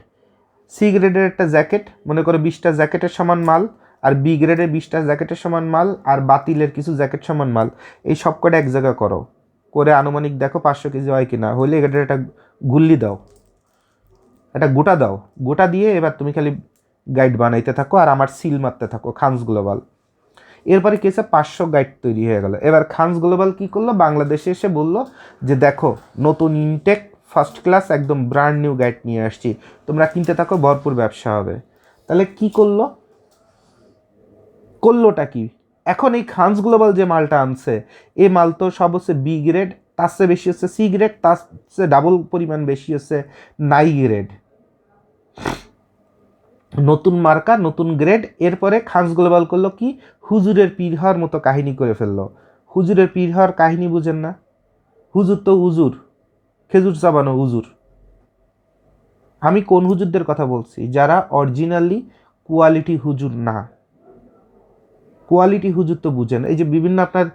সি গ্রেডের একটা জ্যাকেট মনে করো 20টা জ্যাকেটের সমান মাল, আর বি গ্রেডের 20টা জ্যাকেটের সমান মাল, আর বাতিলের কিছু জ্যাকেট সমান মাল, এই সব কটা এক জায়গা করো, করে আনুমানিক দেখো 500 কেজি হয় কিনা, হলে এটার একটা গুল্লি দাও, একটা গোটা দাও, গোটা দিয়ে এবার তুমি খালি গাইড বানাইতে থাকো আর আমার সিল মারতে থাকো খানস গ্লোবাল। এরপরে কি হচ্ছে, 500 গাইড তৈরি হয়ে গেল। এবার খানস গ্লোবাল কি করলো, বাংলাদেশে এসে বললো যে দেখো নতুন ইনটেক ফার্স্ট ক্লাস একদম ব্র্যান্ড নিউ গাইড নিয়ে আসছি, তোমরা কিনতে থাকো, ভরপুর ব্যবসা হবে। তাহলে কি করলোটা কি, এখন এই খানস গ্লোবাল যে মালটা আনছে, এই মাল তো সব হচ্ছে বি গ্রেড, তার চেয়ে বেশি হচ্ছে সি গ্রেড, তার চেয়ে ডাবল পরিমাণ বেশি হচ্ছে নাই গ্রেড। নতুন মার্কা, নতুন গ্রেড। এরপরে খানস গ্লোবাল করলো কি, হুজুরের পীর হওয়ার মতো কাহিনী করে ফেললো। হুজুরের পীর হওয়ার কাহিনী বুঝেন না? হুজুর তো হুজুর, খেজুর চাবানো হুজুর। আমি কোন হুজুরদের কথা বলছি? যারা অরিজিনালি কোয়ালিটি হুজুর না। কোয়ালিটি হুজুর তো বুঝেন, এই যে বিভিন্ন আপনার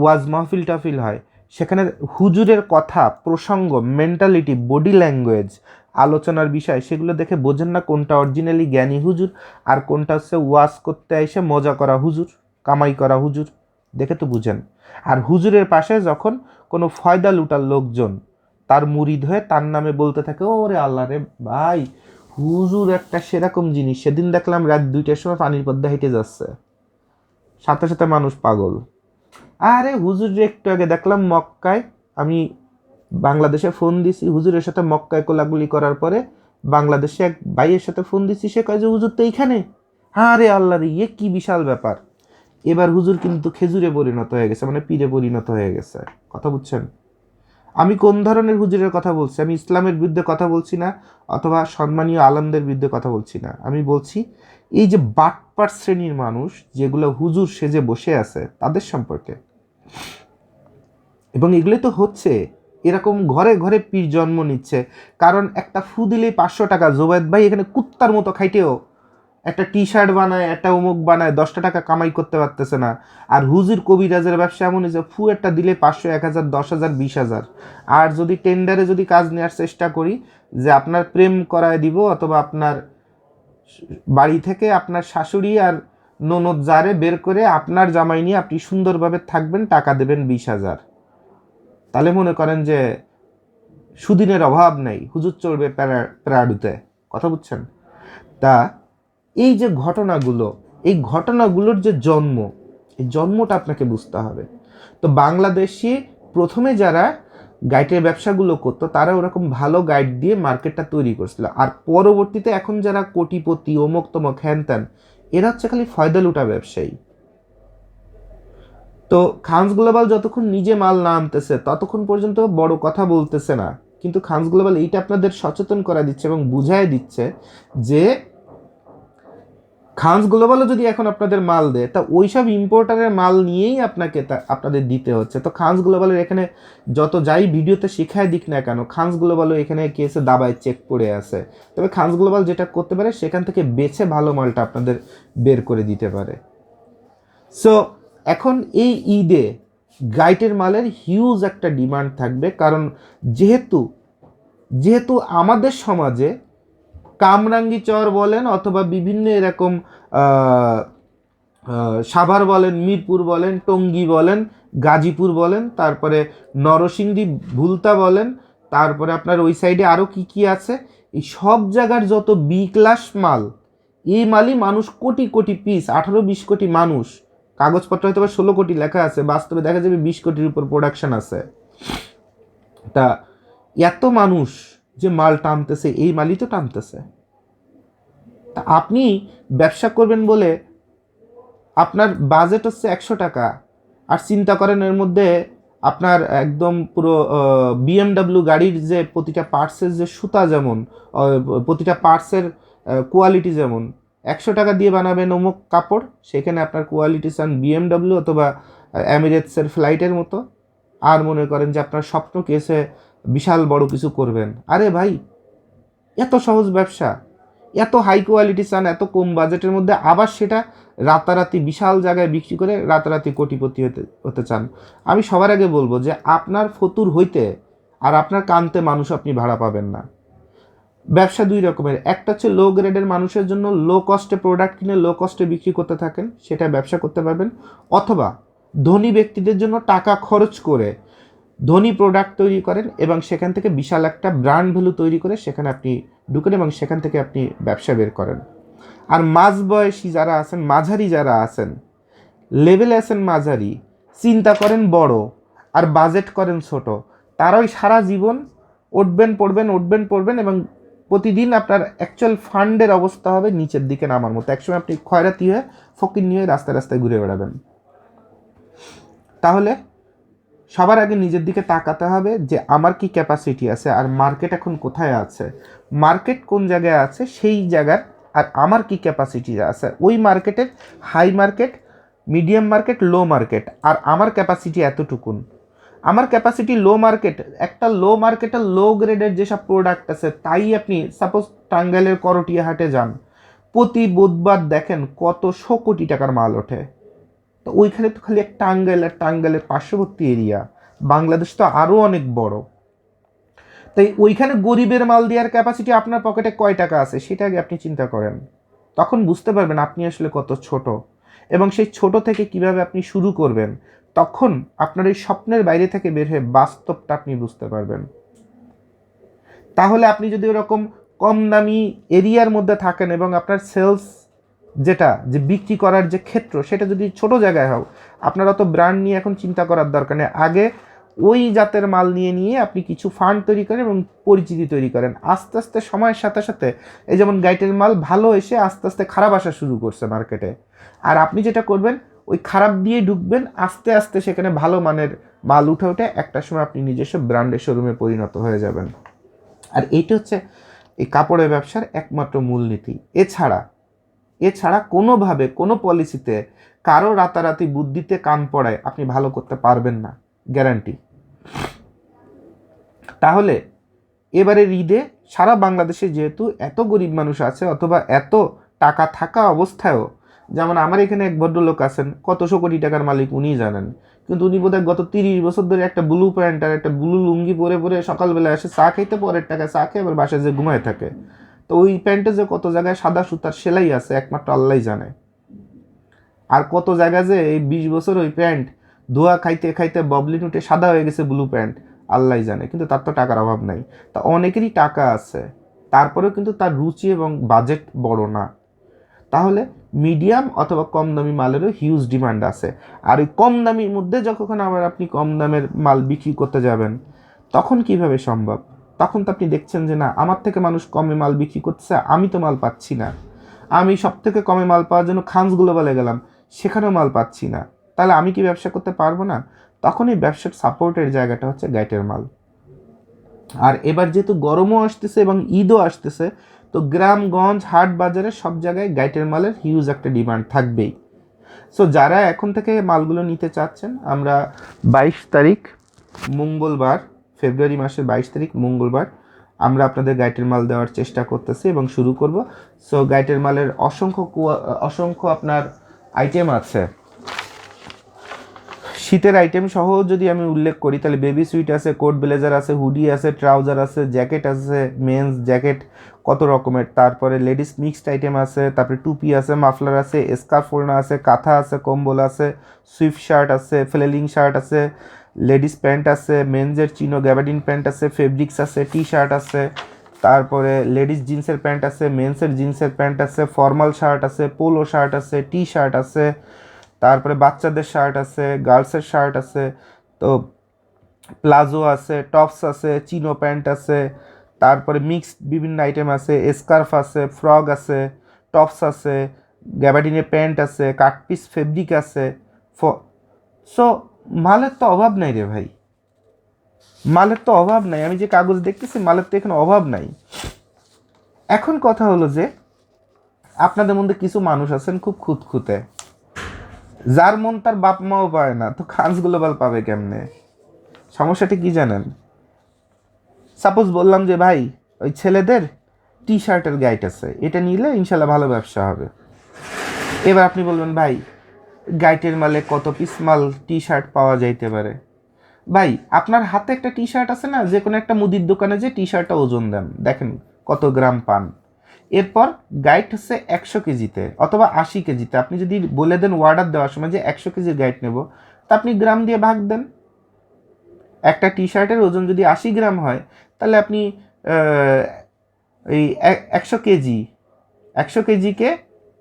ওয়াজ মাহফিল টাফিল হয়, সেখানে হুজুরের কথা, প্রসঙ্গ, মেন্টালিটি, বডি ল্যাঙ্গুয়েজ, আলোচনার বিষয়, সেগুলো দেখে বোঝেন না কোনটা অরিজিনালি জ্ঞানী হুজুর আর কোনটা হচ্ছে ওয়াজ করতে এসে মজা করা হুজুর, কামাই করা হুজুর। দেখে তো বুঝেন। আর হুজুরের পাশে যখন কোনো ফয়দা লুটার লোকজন তার মুরিদ হয়ে তার নামে বলতে থাকে, ওরে আল্লাহ রে ভাই, হুজুর একটা সেরকম জিনিস, সেদিন দেখলাম রাত 2টার সময় পানির পদ্মা হেঁটে যাচ্ছে, সাথে সাথে মানুষ পাগল। আরে হুজুর একটু আগে দেখলাম মক্কায়, আমি বাংলাদেশে ফোন দিছি, হুজুরের সাথে মক্কায় কোলাগুলি করার পরে বাংলাদেশে এক ভাইয়ের সাথে ফোন দিছি, সে কয় যে হুজুর তো এইখানে। আরে আল্লাহ রে, ইয়ে কি বিশাল ব্যাপার। এবার হুজুর কিন্তু খেজুরে পরিণত হয়ে গেছে, মানে পীরে পরিণত হয়ে গেছে। কথা বুঝছেন? আমি কোন ধরনের হুজুরের কথা বলছি? আমি ইসলামের বিরুদ্ধে কথা বলছি না, অথবা সম্মানীয় আলেমদের বিরুদ্ধে কথা বলছি না। আমি বলছি এই যে বাটপার শ্রেণীর মানুষ যেগুলো হুজুর সেজে বসে আছে তাদের সম্পর্কে। এবং এগুলোই তো হচ্ছে, এরকম ঘরে ঘরে পীর জন্ম নিচ্ছে। কারণ একটা ফু দিলেই 500 টাকা। জোবায়েদ ভাই এখানে কুত্তার মতো খাইটেও একটা টি শার্ট বানায়, একটা অমুক বানায়, 10টা টাকা কামাই করতে পারতেছে না। আর হুজুর কবিরাজের ব্যবসা এমন যে ফু একটা দিলে 500, 1000, 10,000, 20,000। আর যদি টেন্ডারে যদি কাজ নেওয়ার চেষ্টা করি যে আপনার প্রেম করায় দিব, অথবা আপনার বাড়ি থেকে আপনার শাশুড়ি আর ননদ জারে বের করে আপনার জামাই নিয়ে আপনি সুন্দরভাবে থাকবেন, টাকা দেবেন 20,000। তাহলে মনে করেন যে সুদিনের অভাব নেই, হুজুর চলবে প্যারাডুতে। কথা বুঝছেন? তা এই যে ঘটনাগুলো, এই ঘটনাগুলোর যে জন্ম, এই জন্মটা আপনাকে বুঝতে হবে। তো বাংলাদেশে প্রথমে যারা গাইডের ব্যবসাগুলো করতো তারা ওরকম ভালো গাইড দিয়ে মার্কেটটা তৈরি করছিল। আর পরবর্তীতে এখন যারা কোটিপতি, অমুক তমক হ্যান ত্যান, এরা হচ্ছে খালি ফয়দা লুটা ব্যবসায়ী। তো খানস গ্লোবাল যতক্ষণ নিজে মাল না আনতেছে ততক্ষণ পর্যন্ত বড় কথা বলতেছে না। কিন্তু খানস গ্লোবাল এইটা আপনাদের সচেতন করা দিচ্ছে এবং বুঝাই দিচ্ছে যে খানস গ্লোবালও যদি এখন আপনাদের মাল দেয়, তা ওই সব ইম্পোর্টারের মাল নিয়েই আপনাকে আপনাদের দিতে হচ্ছে। তো খানস গ্লোবালের এখানে যত যাই ভিডিওতে শেখায় দিক না কেন, খানস গ্লোবালও এখানে কেসে দাবায় চেক পড়ে আছে। তবে খানস গ্লোবাল যেটা করতে পারে, সেখান থেকে বেছে ভালো মালটা আপনাদের বের করে দিতে পারে। সো এখন এই ঈদে গাইটের মালের হিউজ একটা ডিমান্ড থাকবে। কারণ যেহেতু যেহেতু আমাদের সমাজে কামরাঙ্গি চর বলেন, অথবা বিভিন্ন এরকম সাভার বলেন, মিরপুর বলেন, টঙ্গী বলেন, গাজীপুর বলেন, তারপরে নরসিংদী ভুলতা বলেন, তারপরে আপনার ওই সাইডে আরও কি কি আছে, এই সব জায়গার যত বি ক্লাস মাল, এই মালই মানুষ কোটি কোটি পিস, 18-20 কোটি মানুষ, কাগজপত্র হয়তো 16 কোটি লেখা আছে, বাস্তবে দেখা যাবে 20 কোটির উপর প্রোডাকশন আছে। তা এত মানুষ যে মাল টানতেছে, এই মালই তো টানতেছে। তা আপনি ব্যবসা করবেন বলে আপনার বাজেট হচ্ছে 100 টাকা, আর চিন্তা করেন এর মধ্যে আপনার একদম পুরো বিএমডাব্লিউ গাড়ির যে প্রতিটা পার্টসের যে সুতা যেমন, প্রতিটা পার্টসের কোয়ালিটি যেমন, 100 টাকা দিয়ে বানাবেন অমুক কাপড়, সেখানে আপনার কোয়ালিটি চান বিএমডাব্লিউ অথবা এমিরেটসের ফ্লাইটের মতো। আর মনে করেন যে আপনার স্বপ্ন কেসে বিশাল বড় কিছু করবেন। আরে ভাই, এত সহজ ব্যবসা, এত হাই কোয়ালিটি চান এত কম বাজেটের মধ্যে, আবার সেটা রাতারাতি বিশাল জায়গায় বিক্রি করে রাতারাতি কোটিপতি হতে হতে চান। আমি সবার আগে বলবো যে আপনার ফতুর হইতে আর আপনার কানতে মানুষ আপনি ভাড়া পাবেন না। ব্যবসা দুই রকমের, একটা হচ্ছে লো গ্রেডের মানুষের জন্য লো কস্টে প্রোডাক্ট কিনে লো কস্টে বিক্রি করতে থাকেন, সেটা ব্যবসা করতে পারবেন। অথবা ধনী ব্যক্তিদের জন্য টাকা খরচ করে ধনী প্রোডাক্ট তৈরি করেন এবং সেখান থেকে বিশাল একটা ব্র্যান্ড ভ্যালু তৈরি করে সেখানে আপনি ঢুকেন এবং সেখান থেকে আপনি ব্যবসা বের করেন। আর মাঝ বয়সী যারা আছেন, মাঝারি যারা আছেন, লেভেলে আছেন মাঝারি, চিন্তা করেন বড় আর বাজেট করেন ছোট, তারাই সারা জীবন উঠবেন পড়বেন উঠবেন পড়বেন এবং প্রতিদিন আপনার অ্যাকচুয়াল ফান্ডের অবস্থা হবে নিচের দিকে নামার মতো। একসময় আপনি খয়রাতি হয়ে ফকির নিয়ে রাস্তায় রাস্তায় ঘুরে বেড়াবেন। তাহলে সবার আগে নিজের দিকে তাকাতে হবে যে আমার কি ক্যাপাসিটি আছে আর মার্কেট এখন কোথায় আছে। মার্কেট কোন জায়গায় আছে সেই জায়গার আর আমার কি ক্যাপাসিটি আছে ওই মার্কেটের, হাই মার্কেট, মিডিয়াম মার্কেট, লো মার্কেট, আর আমার ক্যাপাসিটি এতটুকুন। আমার ক্যাপাসিটি লো মার্কেট, একটা লো মার্কেটের লো গ্রেডের যেসব প্রোডাক্ট আছে তাই আপনি সাপোজ টাঙ্গাইলের করটিয়া হাটে যান, প্রতি বুধবার দেখেন কতশো কোটি টাকার মাল ওঠে। তো ওইখানে তো খালি এক টাঙ্গাইলের পার্শ্ববর্তী এরিয়া, বাংলাদেশ তো আরও অনেক বড়। তাই ওইখানে গরিবের মাল দেওয়ার ক্যাপাসিটি আপনার পকেটে কয় টাকা আছে সেটা আগে আপনি চিন্তা করেন, তখন বুঝতে পারবেন আপনি আসলে কত ছোট, এবং সেই ছোট থেকে কিভাবে আপনি শুরু করবেন, তখন আপনার এই স্বপ্নের বাইরে থেকে বের হয়ে বাস্তবটা আপনি বুঝতে পারবেন। তাহলে আপনি যদি ওরকম কম দামি এরিয়ার মধ্যে থাকেন এবং আপনার সেলস যেটা যে বিক্রি করার যে ক্ষেত্র সেটা যদি ছোট জায়গায় হোক, আপনার অত ব্র্যান্ড নিয়ে এখন চিন্তা করার দরকার নেই। আগে ওই জাতের মাল নিয়ে আপনি কিছু ফান্ড তৈরি করেন এবং পরিচিতি তৈরি করেন। আস্তে আস্তে সময়ের সাথে সাথে এই যেমন গাইটের মাল ভালো এসে আস্তে আস্তে খারাপ আসা শুরু করছে মার্কেটে, আর আপনি যেটা করবেন ওই খারাপ দিয়ে ঢুকবেন, আস্তে আস্তে সেখানে ভালো মানের মাল উঠে একটা সময় আপনি নিজস্ব ব্র্যান্ডের শোরুমে পরিণত হয়ে যাবেন। আর এইটা হচ্ছে এই কাপড়ের ব্যবসার একমাত্র মূলনীতি। এছাড়া কোনোভাবে কোনো পলিসিতে কারো রাতারাতি বুদ্ধিতে কান পড়ায় আপনি ভালো করতে পারবেন না, গ্যারান্টি। তাহলে এবারের ঈদে সারা বাংলাদেশে যেহেতু এত গরিব মানুষ আছে অথবা এত টাকা থাকা অবস্থায়ও, যেমন আমার এখানে এক ভদ্রলোক আছেন কতশো কোটি টাকার মালিক উনিই জানেন, কিন্তু উনি বোধহয় গত 30 বছর ধরে একটা ব্লু প্যান্ট আর একটা ব্লু লুঙ্গি পরে পরে সকালবেলা এসে চা খাইতে, পরের টাকা চা খেয়ে আবার বাসায় যে ঘুমায় থাকে। তো ওই প্যান্টে যে কত জায়গায় সাদা সুতার সেলাই আছে একমাত্র আল্লাহই জানে, আর কত জায়গায় যে এই 20 বছর ওই প্যান্ট ধোয়া খাইতে খাইতে ববলিন উঠে সাদা হয়ে গেছে ব্লু প্যান্ট, আল্লাহই জানে। কিন্তু তার তো টাকার অভাব নাই। তা অনেকেরই টাকা আছে, তারপরেও কিন্তু তার রুচি এবং বাজেট বড় না। তাহলে মিডিয়াম অথবা কম দামি মালেরও হিউজ ডিমান্ড আছে। আর ওই কম দামির মধ্যে যখন আবার আপনি কম দামের মাল বিক্রি করতে যাবেন, তখন কিভাবে সম্ভব? তখন তো আপনি দেখছেন যে না, আমার থেকে মানুষ কমে মাল বিক্রি করতেছে, আমি তো মাল পাচ্ছি না। আমি সব থেকে কমে মাল পাওয়ার জন্য খানস গ্লোবালে গেলাম, সেখানেও মাল পাচ্ছি না। তাহলে আমি কি ব্যবসা করতে পারবো না? তখন এই ব্যবসার সাপোর্টের জায়গাটা হচ্ছে গাইটের মাল। আর এবার যেহেতু গরমও আসতেছে এবং ঈদও আসতেছে, তো গ্রামগঞ্জ হাট বাজারে সব জায়গায় গাইটের মালের হিউজ একটা ডিমান্ড থাকবেই। সো যারা এখন থেকে মালগুলো নিতে চাচ্ছেন, আমরা 22 তারিখ মঙ্গলবার, ফেব্রুয়ারি মাসের 22 তারিখ মঙ্গলবার আমরা আপনাদের গাইটের মাল দেওয়ার চেষ্টা করতেছি এবং শুরু করব। সো গাইটের মালের অসংখ্য আপনার আইটেম আছে। শীতের আইটেম সহ যদি আমি উল্লেখ করি তাহলে বেবি সুইট আছে, কোট ব্লেজার আছে, হুডি আছে, ট্রাউজার আছে, জ্যাকেট আছে, মেন্স জ্যাকেট কত রকমের, তারপরে লেডিস মিক্সড আইটেম আছে, তারপরে টুপি আছে, মাফলার আছে, স্কার্ফ ওড়না আছে, কাঁথা আছে, কম্বল আছে, সুইফট শার্ট আছে, ফ্লেলিং শার্ট আছে, লেডিস প্যান্ট আছে, মেন্সের চিনো গ্যাবার্ডিন প্যান্ট আছে, ফেব্রিক্স আছে, টি শার্ট আছে, তারপরে লেডিস জিন্সের প্যান্ট আছে, মেন্সের জিন্সের প্যান্ট আছে, ফর্মাল শার্ট আছে, পোলো শার্ট আছে, টি শার্ট আছে, তারপরে বাচ্চাদের শার্ট আছে, গার্লসের শার্ট আছে, তো প্লাজো আছে, টপস আছে, চিনো প্যান্ট আছে, তারপরে মিক্সড বিভিন্ন আইটেম আছে, স্কার্ফ আছে, ফ্রক আছে, টপস আছে, গ্যাবার্ডিনের প্যান্ট আছে, কাটপিস ফেব্রিক আছে। সো মালের তো অভাব নাই রে ভাই, মালের তো অভাব নাই। আমি যে কাগজ দেখতেছি মালের তো এখানে অভাব নাই। এখন কথা হলো যে আপনাদের মধ্যে কিছু মানুষ আছেন খুব খুঁতখুঁতে, যার মন তার বাপ মাও পায় না, তো খানস গ্লোবাল পাবে কেমনে? সমস্যাটা কি জানেন? সাপোজ বললাম যে ভাই ওই ছেলেদের টি শার্টের গাইড আছে, এটা নিলে ইনশাল্লাহ ভালো ব্যবসা হবে। এবার আপনি বলবেন ভাই গাইটের মালে কত পিস মাল টি শার্ট পাওয়া যাইতে পারে? ভাই আপনার হাতে একটা টি শার্ট আছে না, যে কোনো একটা মুদির দোকানে যে টি শার্টটা ওজন দেন, দেখেন কত গ্রাম পান। এরপর গাইড হচ্ছে 100 কেজিতে অথবা 80 কেজিতে। আপনি যদি বলে দেন অর্ডার দেওয়ার সময় যে 100 কেজির গাইড নেব, তা আপনি গ্রাম দিয়ে ভাগ দেন। একটা টি শার্টের ওজন যদি 80 গ্রাম হয়, তাহলে আপনি এই 100 কেজিকে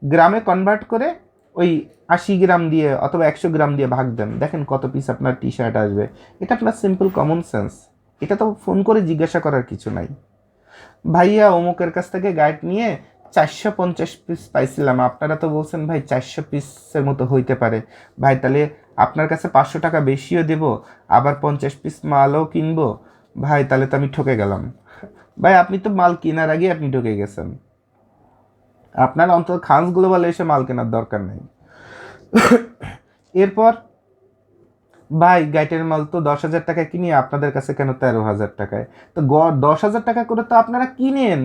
গ্রামে কনভার্ট করে ওই 80 গ্রাম দিয়ে অথবা 100 গ্রাম দিয়ে ভাগ দেন, দেখেন কত পিস আপনার টি শার্ট আসবে। এটা আপনার সিম্পল কমন সেন্স, এটা তো ফোন করে জিজ্ঞাসা করার কিছু নাই। ভাইয়া অমুকের কাছ থেকে গাইড নিয়ে 450 পিস পাইছিলাম, আপনারা তো বলছেন ভাই 400 পিসের মতো হইতে পারে। ভাই তাহলে আপনার কাছে 500 টাকা বেশিও দেব, আবার 50 পিস মালও কিনবো। ভাই তাহলে তো আমি ঠকে গেলাম। ভাই আপনি তো মাল কেনার আগে আপনি ঠকে গেছেন। আপনার অন্তত খানস গ্লোবালে এসে মাল কেনার দরকার নেই। এরপর ভাই গাইটের মাল তো 10,000 টাকায় কিনি, আপনাদের কাছে কেন 13,000 টাকায়? তো 10,000 টাকা করে তো আপনারা কিনেন,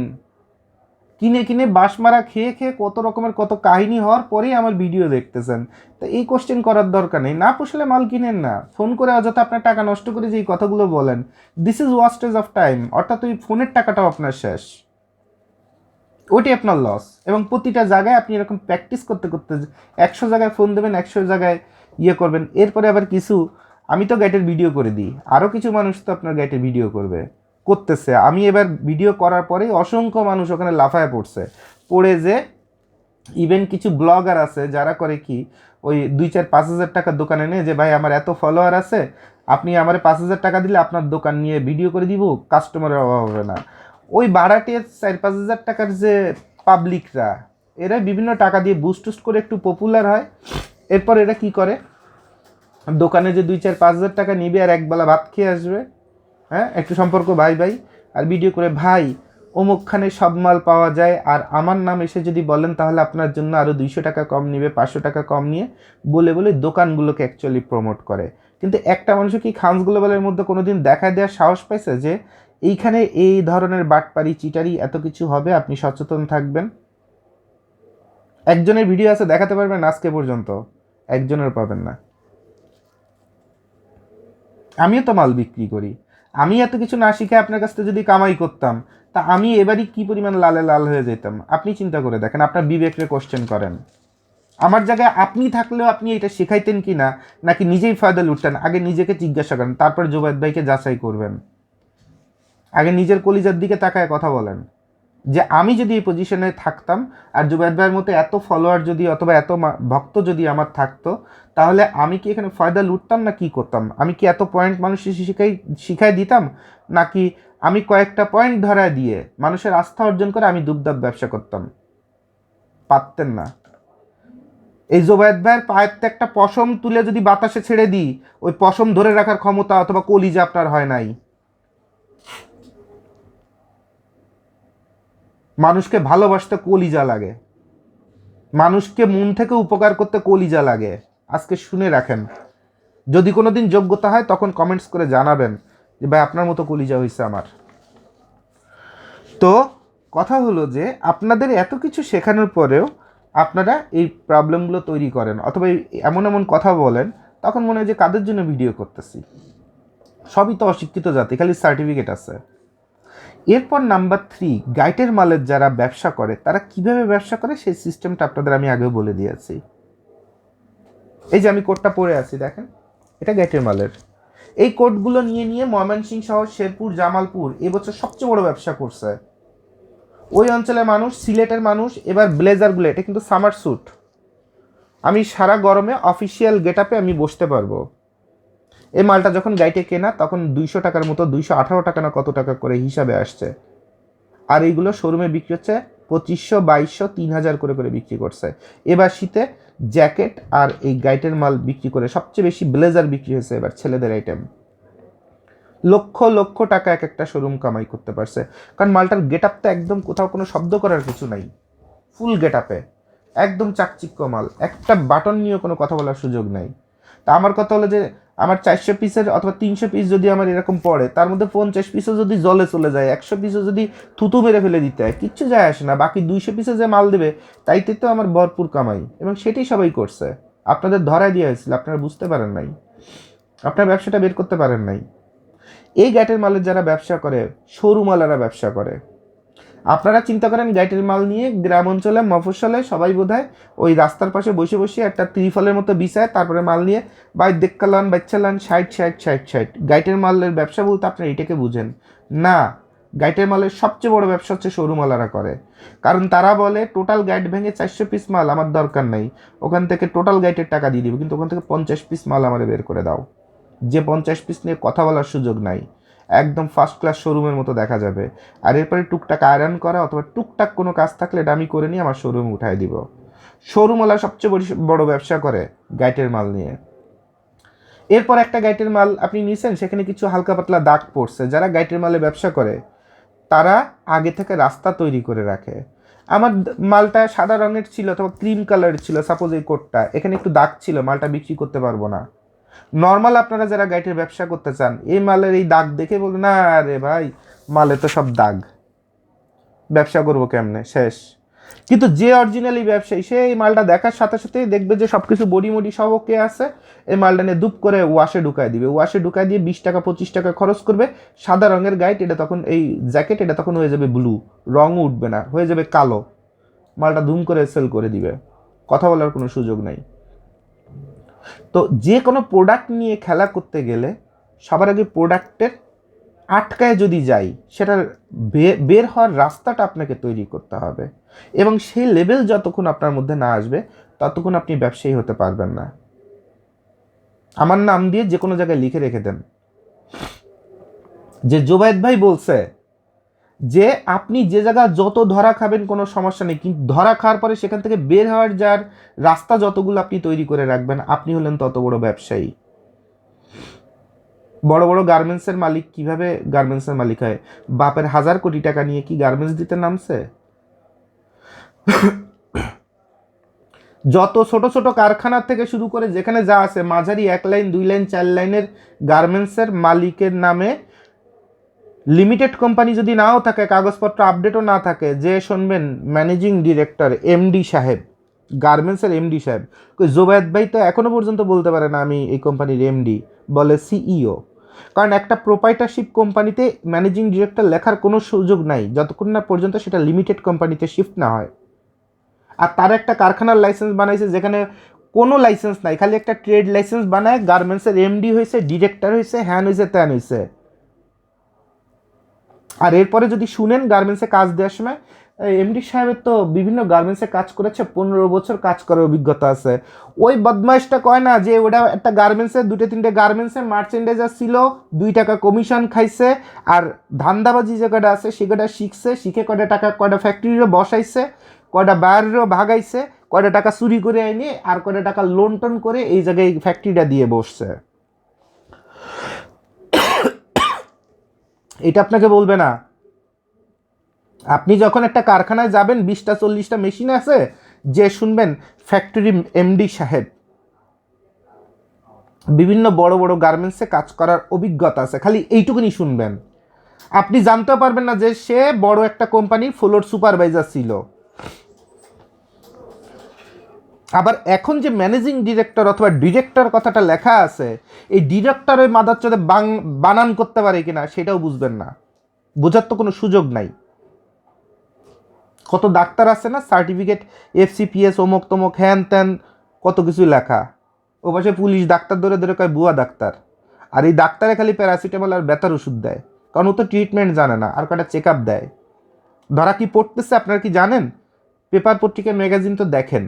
কিনে কিনে বাস মারা খেয়ে খেয়ে কত রকমের কত কাহিনী হওয়ার পরেই আমার ভিডিও দেখতেছেন। তো এই কোশ্চেন করার দরকার নেই, না পুষলে মাল কিনেন না, ফোন করে অযথা আপনার টাকা নষ্ট করে যে এই কথাগুলো বলেন, this is wastage of time, অর্থাৎ ওই ফোনের টাকাটাও আপনার শেষ, ওইটাই আপনার লস। এবং প্রতিটা জায়গায় আপনি এরকম প্র্যাকটিস করতে করতে 100 জায়গায় ফোন দেবেন, 100 জায়গায় ইয়ে করবেন, এরপরে আবার কিছু, আমি তো গাইটের ভিডিও করে দিই, আরও কিছু মানুষ তো আপনার গাইটের ভিডিও করতেছে। আমি এবার ভিডিও করার পরেই অসংখ্য মানুষ ওখানে লাফায় পড়ছে, পড়ে যে ইভেন কিছু ব্লগার আছে যারা করে কি ওই 2-4-5 হাজার টাকার দোকানে নেই যে ভাই আমার এত ফলোয়ার আছে, আপনি আমার 5,000 টাকা দিলে আপনার দোকান নিয়ে ভিডিও করে দিব, কাস্টমারের অভাব হবে না। ওই ভাড়াটে 4-5 হাজার টাকার যে পাবলিকরা, এরা বিভিন্ন টাকা দিয়ে বুস্ট টুস্ট করে একটু পপুলার হয়, এরপর এরা কি করে, দোকানে যে 2-4-5 হাজার টাকা নিবে আর একবেলা ভাত খেয়ে আসবে, হ্যাঁ একটু সম্পর্ক ভাই ভাই, আর ভিডিও করে ভাই অমুকখানে সব মাল পাওয়া যায়, আর আমার নাম এসে যদি বলেন তাহলে আপনার জন্য আরও 200 টাকা কম নিবে, 500 টাকা কম নিয়ে বলে বলে দোকানগুলোকে অ্যাকচুয়ালি প্রমোট করে। কিন্তু একটা মানুষ কি খানস গ্লোবালের মধ্যে কোনো দিন দেখা দেওয়ার সাহস পাইছে যে এইখানে এই ধরনের বাটপারি চিটারি এত কিছু হবে, আপনি সচেতন থাকবেন? একজনের ভিডিও আছে দেখাতে পারবেন আজকে পর্যন্ত? একজনের পাবেন না। আমিও তো মাল বিক্রি করি, আমি এত কিছু না শিখে আপনার কাছ থেকে যদি কামাই করতাম, তা আমি এবারই কি পরিমাণ লালে লাল হয়ে যেতাম আপনি চিন্তা করে দেখেন, আপনার বিবেককে কোশ্চেন করেন। আমার জায়গায় আপনি থাকলেও আপনি এটা শেখাইতেন কি না, নাকি নিজেই ফায়দা লুটতেন? আগে নিজেকে জিজ্ঞাসা করেন, তারপর জুবায়েদ ভাইকে যাচাই করবেন। আগে নিজের কলিজার দিকে তাকায় কথা বলেন, যে আমি যদি এই পজিশনে থাকতাম আর জুবায়েদ ভাইয়ের মতো এত ফলোয়ার যদি অথবা এত ভক্ত যদি আমার থাকতো, তাহলে আমি কি এখানে ফয়দা লুটতাম না কি করতাম? আমি কি এত পয়েন্ট মানুষের শিখাই দিতাম, নাকি আমি কয়েকটা পয়েন্ট ধরায় দিয়ে মানুষের আস্থা অর্জন করে আমি দুবদাব ব্যবসা করতাম? পারতেন না। এই জুবায়েদ ভাইয়ের পায়ের থেকে একটা পশম তুলে যদি বাতাসে ছেড়ে দিই, ওই পশম ধরে রাখার ক্ষমতা অথবা কলিজা আপনার হয় নাই। মানুষকে ভালোবাসতে কলিজা লাগে, মানুষকে মন থেকে উপকার করতে কলিজা লাগে। আজকে শুনে রাখেন, যদি কোনো দিন যোগ্যতা হয় তখন কমেন্টস করে জানাবেন যে ভাই আপনার মতো কলিজা হয়েছে আমার। তো কথা হলো যে আপনাদের এত কিছু শেখানোর পরেও আপনারা এই প্রবলেমগুলো তৈরি করেন অথবা এমন এমন কথা বলেন, তখন মনে হয় যে কাদের জন্য ভিডিও করতেছি, সবই তো অশিক্ষিত জাতি, খালি সার্টিফিকেট আছে। এরপর নাম্বার 3, গাইটের মালের যারা ব্যবসা করে তারা কিভাবে ব্যবসা করে সেই সিস্টেমটা আপনাদের আমি আগেও বলে দিয়েছি। এই যে আমি কোডটা পরে আছি দেখেন, এটা গাইটের মালের। এই কোডগুলো নিয়ে নিয়ে ময়মনসিংহ সহ শেরপুর, জামালপুর এবছর সবচেয়ে বড় ব্যবসা করছে। ওই অঞ্চলের মানুষ, সিলেটের মানুষ, এবার ব্লেজারগুলো, এটা কিন্তু সামার স্যুট, আমি সারা গরমে অফিসিয়াল গেট আপে আমি বসতে পারবো। এই মালটা যখন গাইটে কেনা তখন 200 টাকার মতো, 218 টাকা না কত টাকা করে হিসাবে আসছে, আর এইগুলো শোরুমে বিক্রি হচ্ছে 2500, 2200, 3000 করে করে বিক্রি করছে। এবার শীতে জ্যাকেট আর এই গাইটের মাল বিক্রি করে সবচেয়ে বেশি ব্লেজার বিক্রি হয়েছে এবার, ছেলেদের আইটেম। লক্ষ লক্ষ টাকা এক একটা শোরুম কামাই করতে পারছে, কারণ মালটার গেট আপটা একদম কোথাও কোনো শব্দ করার কিছু নাই, ফুল গেট আপে একদম চাকচিক্য মাল, একটা বাটন নিয়েও কোনো কথা বলার সুযোগ নাই। তা আমার কথা হলো যে আমার 400 পিসের অথবা 300 পিস যদি আমার এরকম পড়ে, তার মধ্যে 50 পিসও যদি জলে চলে যায়, 100 পিসও যদি থুতু মেরে ফেলে দিতে হয়, কিচ্ছু যায় আসে না। বাকি 200 পিসে যে মাল দেবে তাইতে তো আমার ভরপুর কামাই, এবং সেটাই সবাই করছে। আপনাদের ধরায় দেওয়া হয়েছিল, আপনারা বুঝতে পারেন নাই, আপনার ব্যবসাটা বের করতে পারেন নাই। এই গাইটের মালের যারা ব্যবসা করে, শোরুমওয়ালারা ব্যবসা করে। আপনারা চিন্তা করেন গাইটের মাল নিয়ে গ্রাম অঞ্চলে মফস্বলে সবাই বোধহয় ওই রাস্তার পাশে বসে বসে একটা ত্রিফলের মতো বিছায়, তারপরে মাল নিয়ে বাই দেখকালান বাচ্চালান 60 গাইটের মালের ব্যবসা বলতে আপনারা এটাকে বুঝেন না। গাইটের মালের সবচেয়ে বড় ব্যবসা হচ্ছে শোরুমওয়ালারা করে, কারণ তারা বলে টোটাল গাইড ভেঙে 400 পিস মাল আমার দরকার নেই, ওখান থেকে টোটাল গাইটের টাকা দিয়ে দিবে, কিন্তু ওখান থেকে 50 পিস মাল আমার বের করে দাও, যে 50 পিস নিয়ে কথা বলার সুযোগ নাই, একদম ফার্স্ট ক্লাস শোরুমের মতো দেখা যাবে। আর এরপরে টুকটাক আয়রন করা অথবা টুকটাক কোনো কাজ থাকলে এটা আমি করে নিয়ে আমার শোরুমে উঠাই দিব। শোরুমওয়ালা সবচেয়ে বড় ব্যবসা করে গাইটের মাল নিয়ে। এরপর একটা গাইটের মাল আপনি নিছেন, সেখানে কিছু হালকা পাতলা দাগ পড়ছে, যারা গাইটের মালে ব্যবসা করে তারা আগে থেকে রাস্তা তৈরি করে রাখে। আমার মালটা সাদা রঙের ছিল অথবা ক্রিম কালারের ছিল, সাপোজ এই কোটটা এখানে একটু দাগ ছিল, মালটা বিক্রি করতে পারবো না। নর্মাল আপনারা যারা গাইটের ব্যবসা করতে চান, এই মালের এই দাগ দেখে বলবেন না আরে ভাই মালে তো সব দাগ, ব্যবসা করবো কেমনে, শেষ। কিন্তু যে অরিজিনালি ব্যবসায়ী সে এই মালটা দেখার সাথে সাথেই দেখবে যে সব কিছু বডি মডি সব ওকে আছে, এই মালটা নিয়ে দুপ করে ওয়াশে ঢুকায় দিবে, ওয়াশে ঢুকায় দিয়ে 20 টাকা 25 টাকা খরচ করবে। সাদা রঙের গাইড, এটা তখন এই জ্যাকেট এটা তখন হয়ে যাবে ব্লু, রঙও উঠবে না, হয়ে যাবে কালো, মালটা ধুম করে সেল করে দিবে, কথা বলার কোনো সুযোগ নাই। তো যে কোনো প্রোডাক্ট নিয়ে খেলা করতে গেলে সবার আগে প্রোডাক্টের আটকায় যদি যাই, সেটার বের হওয়ার রাস্তাটা আপনাকে তৈরি করতে হবে, এবং সেই লেভেল যতক্ষণ আপনার মধ্যে না আসবে ততক্ষণ আপনি ব্যবসায়ী হতে পারবেন না। আমার নাম দিয়ে যে কোনো জায়গায় লিখে রেখে দেন যে জোবায়েদ ভাই বলছে যে আপনি যে জায়গা যত ধরা খাবেন কোনো সমস্যা নেই, কিন্তু ধরা খাওয়ার পরে সেখান থেকে বের হওয়ার যার রাস্তা যতগুলো আপনি তৈরি করে রাখবেন, আপনি হলেন তত বড় ব্যবসায়ী। বড় বড় গার্মেন্টসের মালিক কিভাবে গার্মেন্টসের মালিক হয়? বাপের 1000 কোটি টাকা নিয়ে কি গার্মেন্টস দিতে নামছে? যত ছোট ছোট কারখানা থেকে শুরু করে যেখানে যা আছে, মাঝারি 1 লাইন 2 লাইন 4 লাইনের গার্মেন্টসের মালিকের নামে লিমিটেড কোম্পানি যদি নাও থাকে, কাগজপত্র আপডেটও না থাকে, যে শুনবেন ম্যানেজিং ডিরেক্টর এমডি সাহেব, গার্মেন্টসের এমডি সাহেব। জোবায়েদ ভাই তো এখনো পর্যন্ত বলতে পারে না আমি এই কোম্পানির এমডি, বলে সিইও। কারণ একটা প্রোপাইটারশিপ কোম্পানিতে ম্যানেজিং ডিরেক্টর লেখার কোনো সুযোগ নাই যতক্ষণ না পর্যন্ত সেটা লিমিটেড কোম্পানিতে শিফট না হয়। আর তার একটা কারখানার লাইসেন্স বানাইছে যেখানে কোনো লাইসেন্স নাই, খালি একটা ট্রেড লাইসেন্স বানায় গার্মেন্টসের এমডি হয়েছে, ডিরেক্টর হয়েছে, হ্যান হয়েছে, ত্যান হয়েছে। আর এরপরে যদি শুনেন গার্মেন্টসে কাজ দেওয়ার সময়, এমডি সাহেবের তো বিভিন্ন গার্মেন্টসে কাজ করেছে, 15 বছর কাজ করার অভিজ্ঞতা আছে। ওই বদমাইশটা কয় না যে ওটা একটা গার্মেন্টসে 2-3টে গার্মেন্টসে মার্চেন্ডাইজার ছিল, 2 টাকা কমিশন খাইছে, আর ধান্দাবাজি যে কটা আছে সে কটা শিখছে, শিখে কয়টা টাকা কয়টা ফ্যাক্টরিরও বসাইছে, কয়টা বাইরেরও ভাগাইছে, কয়টা টাকা চুরি করে এনে আর কয়টা টাকা লোন টোন করে এই জায়গায় ফ্যাক্টরিটা দিয়ে বসছে। এটা আপনাকে বলবে না। আপনি যখন একটা কারখানায় যাবেন, 20টা 40টা মেশিন আছে, যে শুনবেন ফ্যাক্টরি এমডি সাহেব বিভিন্ন বড় বড় গার্মেন্টসে কাজ করার অভিজ্ঞতা আছে, খালি এইটুকুনি শুনবেন। আপনি জানতেও পারবেন না যে সে বড় একটা কোম্পানির ফ্লোর সুপারভাইজার ছিল। আবার এখন যে ম্যানেজিং ডিরেক্টর অথবা ডিরেক্টর কথাটা লেখা আছে, এই ডিরেক্টর ওই মাদারচোদে বানান করতে পারে কিনা সেটাও বুঝবেন না, বোঝার তো কোনো সুযোগ নাই। কত ডাক্তার আছে না, সার্টিফিকেট এফসিপিএস অমুক তমুক হ্যান ত্যান কত কিছু লেখা, ও পাশে পুলিশ ডাক্তার ধরে ধরে কয় বুয়া ডাক্তার, আর এই ডাক্তারে খালি প্যারাসিটামল আর ব্যথার ওষুধ দেয়, কারণ ও তো ট্রিটমেন্ট জানে না, আর কটা চেক আপ দেয়। ধরা কি পড়তেছে আপনারা কি জানেন? পেপার পত্রিকা ম্যাগাজিন তো দেখেন।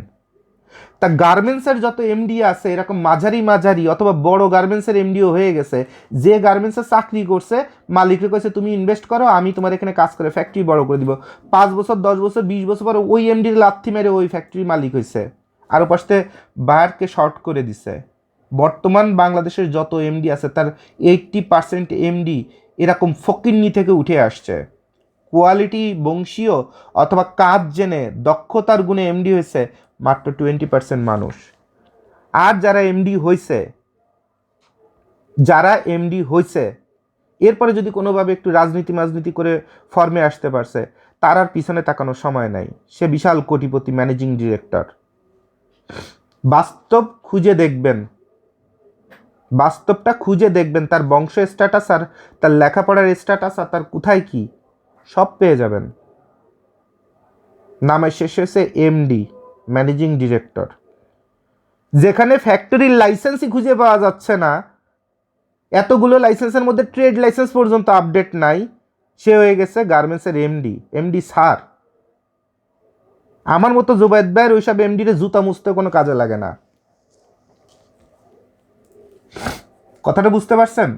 তা গার্মেন্টসের যত এমডি আছে এরকম মাঝারি মাঝারি অথবা বড় গার্মেন্টসের এমডিও হয়ে গেছে, যে গার্মেন্টসে চাকরি করছে, মালিককে কইছে তুমি ইনভেস্ট করো, আমি তোমার এখানে কাজ করে ফ্যাক্টরি বড় করে দিব, 5 বছর 10 বছর 20 বছর পরে ওই এমডির লাথি মেরে ওই ফ্যাক্টরি মালিক হয়েছে, আর ওপাশে বায়ারকে শর্ট করে দিছে। বর্তমান বাংলাদেশের যত এমডি আছে তার 80% এমডি এরকম ফকিন্নি থেকে উঠে আসছে। কোয়ালিটি বংশীয় অথবা কাজ জেনে দক্ষতার গুণে এমডি হয়েছে মাত্র 20% মানুষ। আর যারা এমডি হয়েছে এরপরে যদি কোনোভাবে একটু রাজনীতি করে ফর্মে আসতে পারছে, তার আর পিছনে তাকানোর সময় নাই, সে বিশাল কোটিপতি ম্যানেজিং ডিরেক্টর। বাস্তবটা খুঁজে দেখবেন, তার বংশ স্ট্যাটাস আর তার লেখাপড়ার স্ট্যাটাস আর তার কোথায় কি সব পেয়ে যাবেন। নামের শেষে হচ্ছে এমডি, ম্যানেজিং ডিরেক্টর। যেখানে ফ্যাক্টরির লাইসেন্সই খুঁজে পাওয়া যাচ্ছে না, এতগুলো লাইসেন্সের মধ্যে ট্রেড লাইসেন্স পর্যন্ত আপডেট নাই, সে হয়ে গেছে গার্মেন্টসের এমডি স্যার। আমার মতো জোবায়েদ ভাইয়ের ওইসব এমডিরে জুতা মুছতে কোনো কাজে লাগে না। কথাটা বুঝতে পারছেন?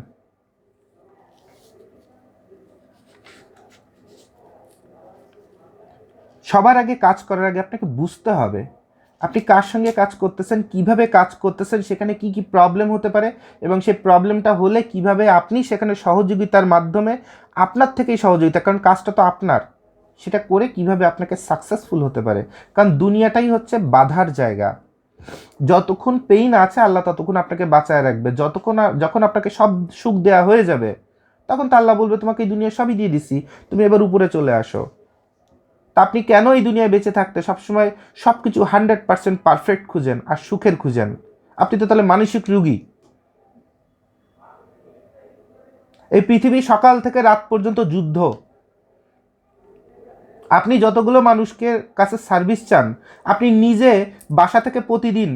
সবার আগে কাজ করার আগে আপনাকে বুঝতে হবে আপনি কার সঙ্গে কাজ করতেছেন, কিভাবে কাজ করতেছেন, সেখানে কি কি প্রবলেম হতে পারে এবং সেই প্রবলেমটা হলে কিভাবে আপনি সেখানে সহযোগিতার মাধ্যমে আপনার থেকেই সহযোগিতা, কারণ কাজটা তো আপনার, সেটা করে কিভাবে আপনাকে সাকসেসফুল হতে পারে। কারণ দুনিয়াটাই হচ্ছে বাধার জায়গা। যতক্ষণ পেইন আছে আল্লাহ ততক্ষণ আপনাকে বাঁচায় রাখবে, যখন আপনাকে সব সুখ দেওয়া হয়ে যাবে তখন তো আল্লাহ বলবে তোমাকে এই দুনিয়া সবই দিয়ে দিছি, তুমি এবার উপরে চলে আসো। তা আপনি কেন এই দুনিয়ায় বেঁচে থাকতে সবসময় সব কিছু 100% পারফেক্ট খুঁজেন আর সুখের খুঁজেন? আপনি তো তাহলে মানসিক রুগী। এই পৃথিবী সকাল থেকে রাত পর্যন্ত যুদ্ধ। আপনি যতগুলো মানুষকে কাছে সার্ভিস চান, আপনি নিজে বাসা থেকে প্রতিদিন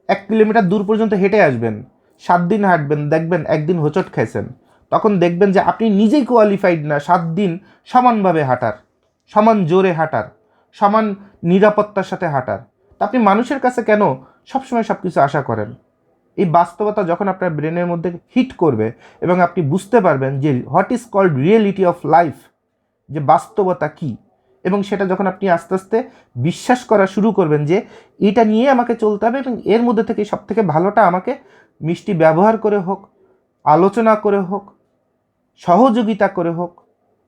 1 কিলোমিটার দূর পর্যন্ত হেঁটে আসবেন, 7 দিন হাঁটবেন, দেখবেন একদিন হোঁচট খাইছেন, তখন দেখবেন যে আপনি নিজেই কোয়ালিফাইড না 7 দিন সমানভাবে হাঁটার, সমান জোরে হাঁটার, সমান নিরাপত্তার সাথে হাঁটার। তা আপনি মানুষের কাছে কেন সবসময় সব কিছু আশা করেন? এই বাস্তবতা যখন আপনার ব্রেনের মধ্যে হিট করবে এবং আপনি বুঝতে পারবেন যে what is called reality of life, যে বাস্তবতা কী, এবং সেটা যখন আপনি আস্তে আস্তে বিশ্বাস করা শুরু করবেন যে এটা নিয়ে আমাকে চলতে হবে এবং এর মধ্যে থেকে সব থেকে ভালোটা আমাকে মিষ্টি ব্যবহার করে হোক, আলোচনা করে হোক, সহযোগিতা করে হোক,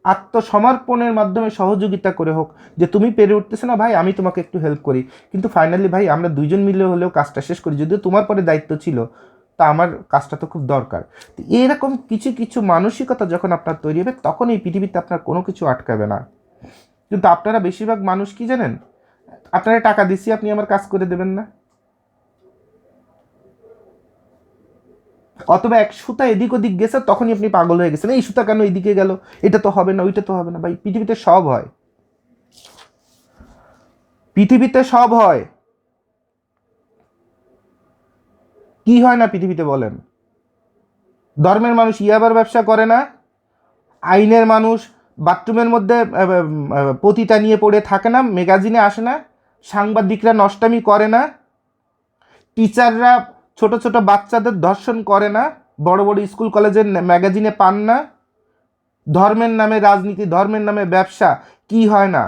আত্মসমর্পণের মাধ্যমে সহযোগিতা করে হোক, যে তুমি পেরে উঠতেছো না ভাই, আমি তোমাকে একটু হেল্প করি, কিন্তু ফাইনালি ভাই আমরা দুইজন মিলে হলেও কাজটা শেষ করি, যদিও তোমার পরে দায়িত্ব ছিল, তা আমার কাজটা তো খুব দরকার। তো এরকম কিছু কিছু মানসিকতা যখন আপনার তৈরি হবে তখন এই পৃথিবীতে আপনার কোনো কিছু আটকাবে না। কিন্তু আপনারা বেশিরভাগ মানুষ কি জানেন, আপনারা টাকা দিচ্ছি আপনি আমার কাজ করে দেবেন না, অথবা এক সুতা এদিক ওদিক গেছে তখনই আপনি পাগল হয়ে গেছেন, এই সুতা কেন এদিকে গেল, এটা তো হবে না, ওইটা তো হবে না। ভাই পৃথিবীতে সব হয়, পৃথিবীতে সব হয়। কি হয় না পৃথিবীতে বলেন? ধর্মের মানুষ ইয়াবার ব্যবসা করে না, আইনের মানুষ বাথরুমের মধ্যে পতিতা নিয়ে পড়ে থাকে না, ম্যাগাজিনে আসে না, সাংবাদিকরা নষ্টামি করে না, টিচাররা ছোট ছোট বাচ্চাদের ধর্ষণ করে না, বড় বড় স্কুল কলেজের ম্যাগাজিনে পান না। ধর্মের নামে রাজনীতি, ধর্মের নামে ব্যবসা কি হয় না?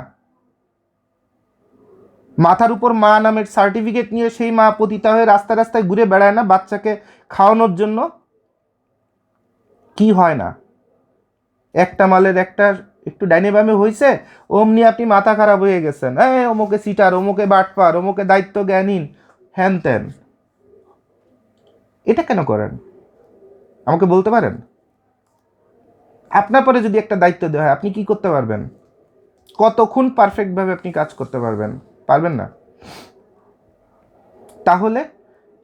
মাথার উপর মা নামের সার্টিফিকেট নিয়ে সেই মা পতিতা হয়ে রাস্তায় রাস্তায় ঘুরে বেড়ায় না বাচ্চাকে খাওয়ানোর জন্য? কি হয় না? একটা মালের একটা একটু ডাইনে বামে হয়েছে, অমনি আপনি মাথা খারাপ হয়ে গেছেন, অমুকে সিটার, অমুকে বাটপার, অমুকে দায়িত্ব জ্ঞানহীন, হ্যান ত্যান। এটা কেন করেন আমাকে বলতে পারেন? আপনার পরে যদি একটা দায়িত্ব দেওয়া হয় আপনি কি করতে পারবেন? কতক্ষণ পারফেক্টভাবে আপনি কাজ করতে পারবেন? পারবেন না। তাহলে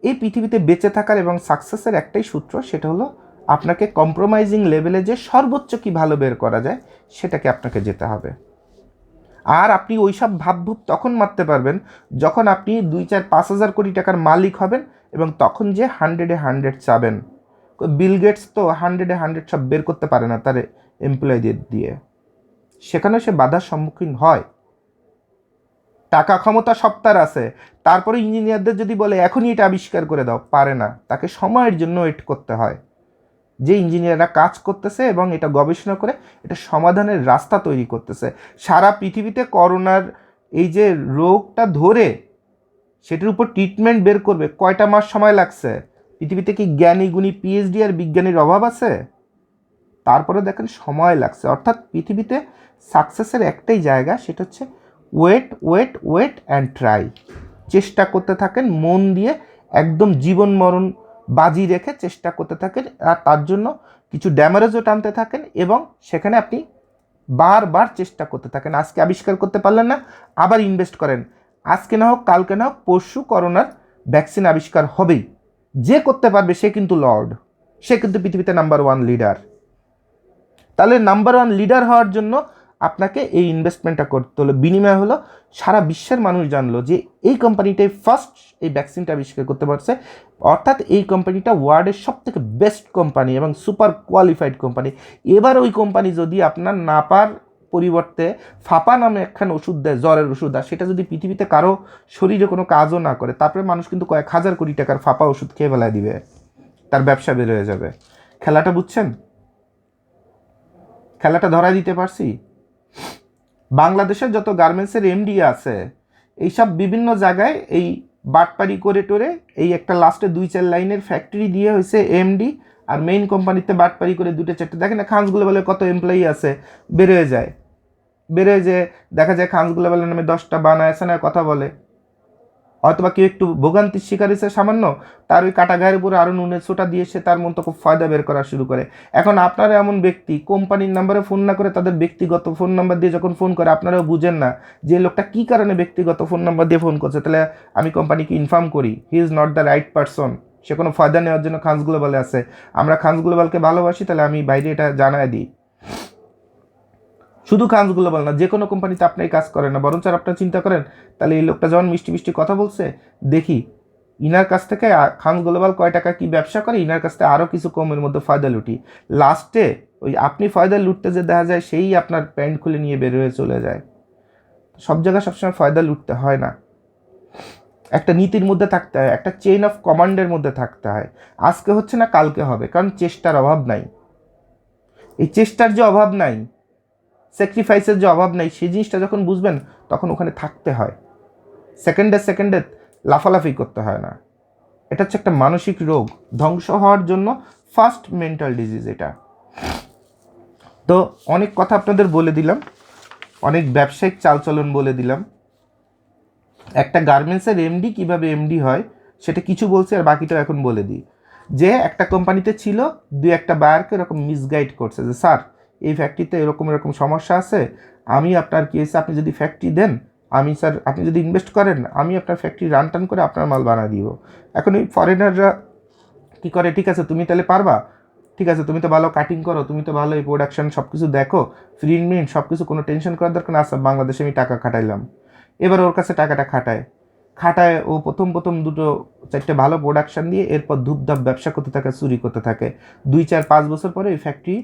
এই পৃথিবীতে বেঁচে থাকার এবং সাকসেসের একটাই সূত্র, সেটা হলো আপনাকে কম্প্রোমাইজিং লেভেলে যে সর্বোচ্চ কি ভালো বের করা যায় সেটাকে আপনাকে যেতে হবে। আর আপনি ওইসব ভাবভূত তখন মারতে পারবেন যখন আপনি 2, 4, 5 হাজার কোটি টাকার মালিক হবেন এবং তখন যে 100-এ 100 চাবেন। বিল গেটস তো 100-এ 100 সব বের করতে পারে না তার এমপ্লয়ীদের দিয়ে, সেখানেও সে বাধার সম্মুখীন হয়। টাকা ক্ষমতা সব তার আছে, তারপরে ইঞ্জিনিয়ারদের যদি বলে এখনই এটা আবিষ্কার করে দাও, পারে না, তাকে সময়ের জন্য ওয়েট করতে হয়। যে ইঞ্জিনিয়াররা কাজ করতেছে এবং এটা গবেষণা করে এটা সমাধানের রাস্তা তৈরি করতেছে। সারা পৃথিবীতে করোনার এই যে রোগটা ধরে সেটার উপর ট্রিটমেন্ট বের করবে কয়টা মাস সময় লাগছে? পৃথিবীতে কি জ্ঞানী গুণী পিএইচডি আর বিজ্ঞানীর অভাব আছে? তারপরে দেখেন সময় লাগছে। অর্থাৎ পৃথিবীতে সাকসেসের একটাই জায়গা, সেটা হচ্ছে wait wait wait and try. চেষ্টা করতে থাকেন মন দিয়ে, একদম জীবন মরণ বাজি রেখে চেষ্টা করতে থাকেন, আর তার জন্য কিছু ড্যামারেজও টানতে থাকেন এবং সেখানে আপনি বারবার চেষ্টা করতে থাকেন। আজকে আবিষ্কার করতে পারলেন না, আবার ইনভেস্ট করেন, আজকে না হোক কালকে না হোক পরশু করোনার ভ্যাকসিন আবিষ্কার হবেই। যে করতে পারবে সে কিন্তু লর্ড, সে কিন্তু পৃথিবীতে নাম্বার 1 লিডার। তাহলে নাম্বার 1 লিডার হওয়ার জন্য আপনাকে এই ইনভেস্টমেন্টটা করতে হলো। বিনিময় হলো সারা বিশ্বের মানুষ জানলো যে এই কোম্পানিটাই ফার্স্ট এই ভ্যাকসিনটা আবিষ্কার করতে পারছে, অর্থাৎ এই কোম্পানিটা ওয়ার্ল্ডের সবথেকে বেস্ট কোম্পানি এবং সুপার কোয়ালিফাইড কোম্পানি। এবার ওই কোম্পানি যদি আপনার নাপার পরিবর্তে ফাপা নামে একখান ওষুধ দেয়, জ্বরের ওষুধ, আর সেটা যদি পৃথিবীতে কারো শরীরে কোনো কাজও না করে, তারপরে মানুষ কিন্তু কয়েক হাজার কোটি টাকার ফাপা ওষুধ খেয়ে ফেলায় দিবে, তার ব্যবসা বের হয়ে যাবে। খেলাটা বুঝছেন? খেলাটা ধরাই দিতে পারছি? বাংলাদেশের যত গার্মেন্টসের এমডি আছে এইসব বিভিন্ন জায়গায় এই বাটপারি করে টোরে এই একটা লাস্টে 2-4 লাইনের ফ্যাক্টরি দিয়ে হয়েছে এমডি, আর মেইন কোম্পানিতে বাটপারি করে 2-4টা, দেখেন না খানস গ্লোবালে কত এমপ্লয়ি আছে, বেরোয় যায়, বেরোয় যে দেখা যায় খানস গ্লোবালের নামে 10টা বানায় আছে না কথা বলে, অথবা কেউ একটু ভোগান্তির শিকার হয়েছে সামান্য, তার ওই কাটা গায়ের উপরে আরও নুনের ছোটা দিয়ে সে তার মতো খুব ফায়দা বের করা শুরু করে। এখন আপনারা এমন ব্যক্তি কোম্পানির নাম্বারে ফোন না করে তাদের ব্যক্তিগত ফোন নাম্বার দিয়ে যখন ফোন করে, আপনারাও বুঝেন না যে লোকটা কী কারণে ব্যক্তিগত ফোন নাম্বার দিয়ে ফোন করছে, তাহলে আমি কোম্পানিকে ইনফর্ম করি he is not the right person, সে কোনো ফায়দা নেওয়ার জন্য খানস গ্লোবালে আছে, আমরা খানস গ্লোবালকে ভালোবাসি, তাহলে আমি বাইরে এটা জানায় দিই। শুধু খানস গ্লোবাল না, যে কোনো কোম্পানিতে আপনি কাজ করেন না, বরঞ্চ আপনারা চিন্তা করেন তাহলে এই লোকটা যখন মিষ্টি মিষ্টি কথা বলছে, দেখি ইনার কাছ থেকে খানস গ্লোবাল কয় টাকা কি ব্যবসা করে, ইনার কাছ থেকে আরও কিছু কমের মধ্যে ফয়দা লুটি, লাস্টে ওই আপনি ফয়দা লুটতে যে দেখা যায় সেই আপনার প্যান্ট খুলে নিয়ে বের হয়ে চলে যায়। সব জায়গায় সবসময় ফয়দা লুটতে হয় না, একটা নীতির মধ্যে থাকতে হয়, একটা চেইন অফ কমান্ডের মধ্যে থাকতে হয়। আজকে হচ্ছে না কালকে হবে, কারণ চেষ্টার অভাব নাই। এই চেষ্টার যে অভাব নাই, স্যাক্রিফাইসের যে অভাব নাই, সেই জিনিসটা যখন বুঝবেন তখন ওখানে থাকতে হয়, সেকেন্ডে সেকেন্ডে লাফালাফি করতে হয় না। এটা হচ্ছে একটা মানসিক রোগ, ধ্বংস হওয়ার জন্য ফার্স্ট মেন্টাল ডিজিজ এটা। তো অনেক কথা আপনাদের বলে দিলাম, অনেক ব্যবসায়িক চালচলন বলে দিলাম, একটা গার্মেন্টসের এমডি কীভাবে এমডি হয় সেটা কিছু বলছে, আর বাকিটাও এখন বলে দিই। যে একটা কোম্পানিতে ছিল, 2-1টা বায়ারকে এরকম মিসগাইড করছে যে স্যার এই ফ্যাক্টরিতে এরকম এরকম সমস্যা আছে, আমি আপনার কি হয়েছে, আপনি যদি ফ্যাক্টরি দেন, আমি স্যার আপনি যদি ইনভেস্ট করেন, আমি আপনার ফ্যাক্টরি রান করে আপনার মাল বানিয়ে দিব। এখন ওই ফরেনাররা কী করে, ঠিক আছে তুমি তাহলে পারবা, ঠিক আছে তুমি তো ভালো কাটিং করো, তুমি তো ভালো এই প্রোডাকশন সব কিছু দেখো, প্রিন্ট সব কিছু, কোনো টেনশন করার দরকার না, আচ্ছা বাংলাদেশে আমি টাকা খাটাইলাম। এবার ওর কাছে টাকাটা খাটায় ও প্রথম 2-4টে ভালো প্রোডাকশান দিয়ে এরপর ধূপধাপ ব্যবসা করতে থাকে, চুরি করতে থাকে। 2-4-5 বছর পরে ওই ফ্যাক্টরি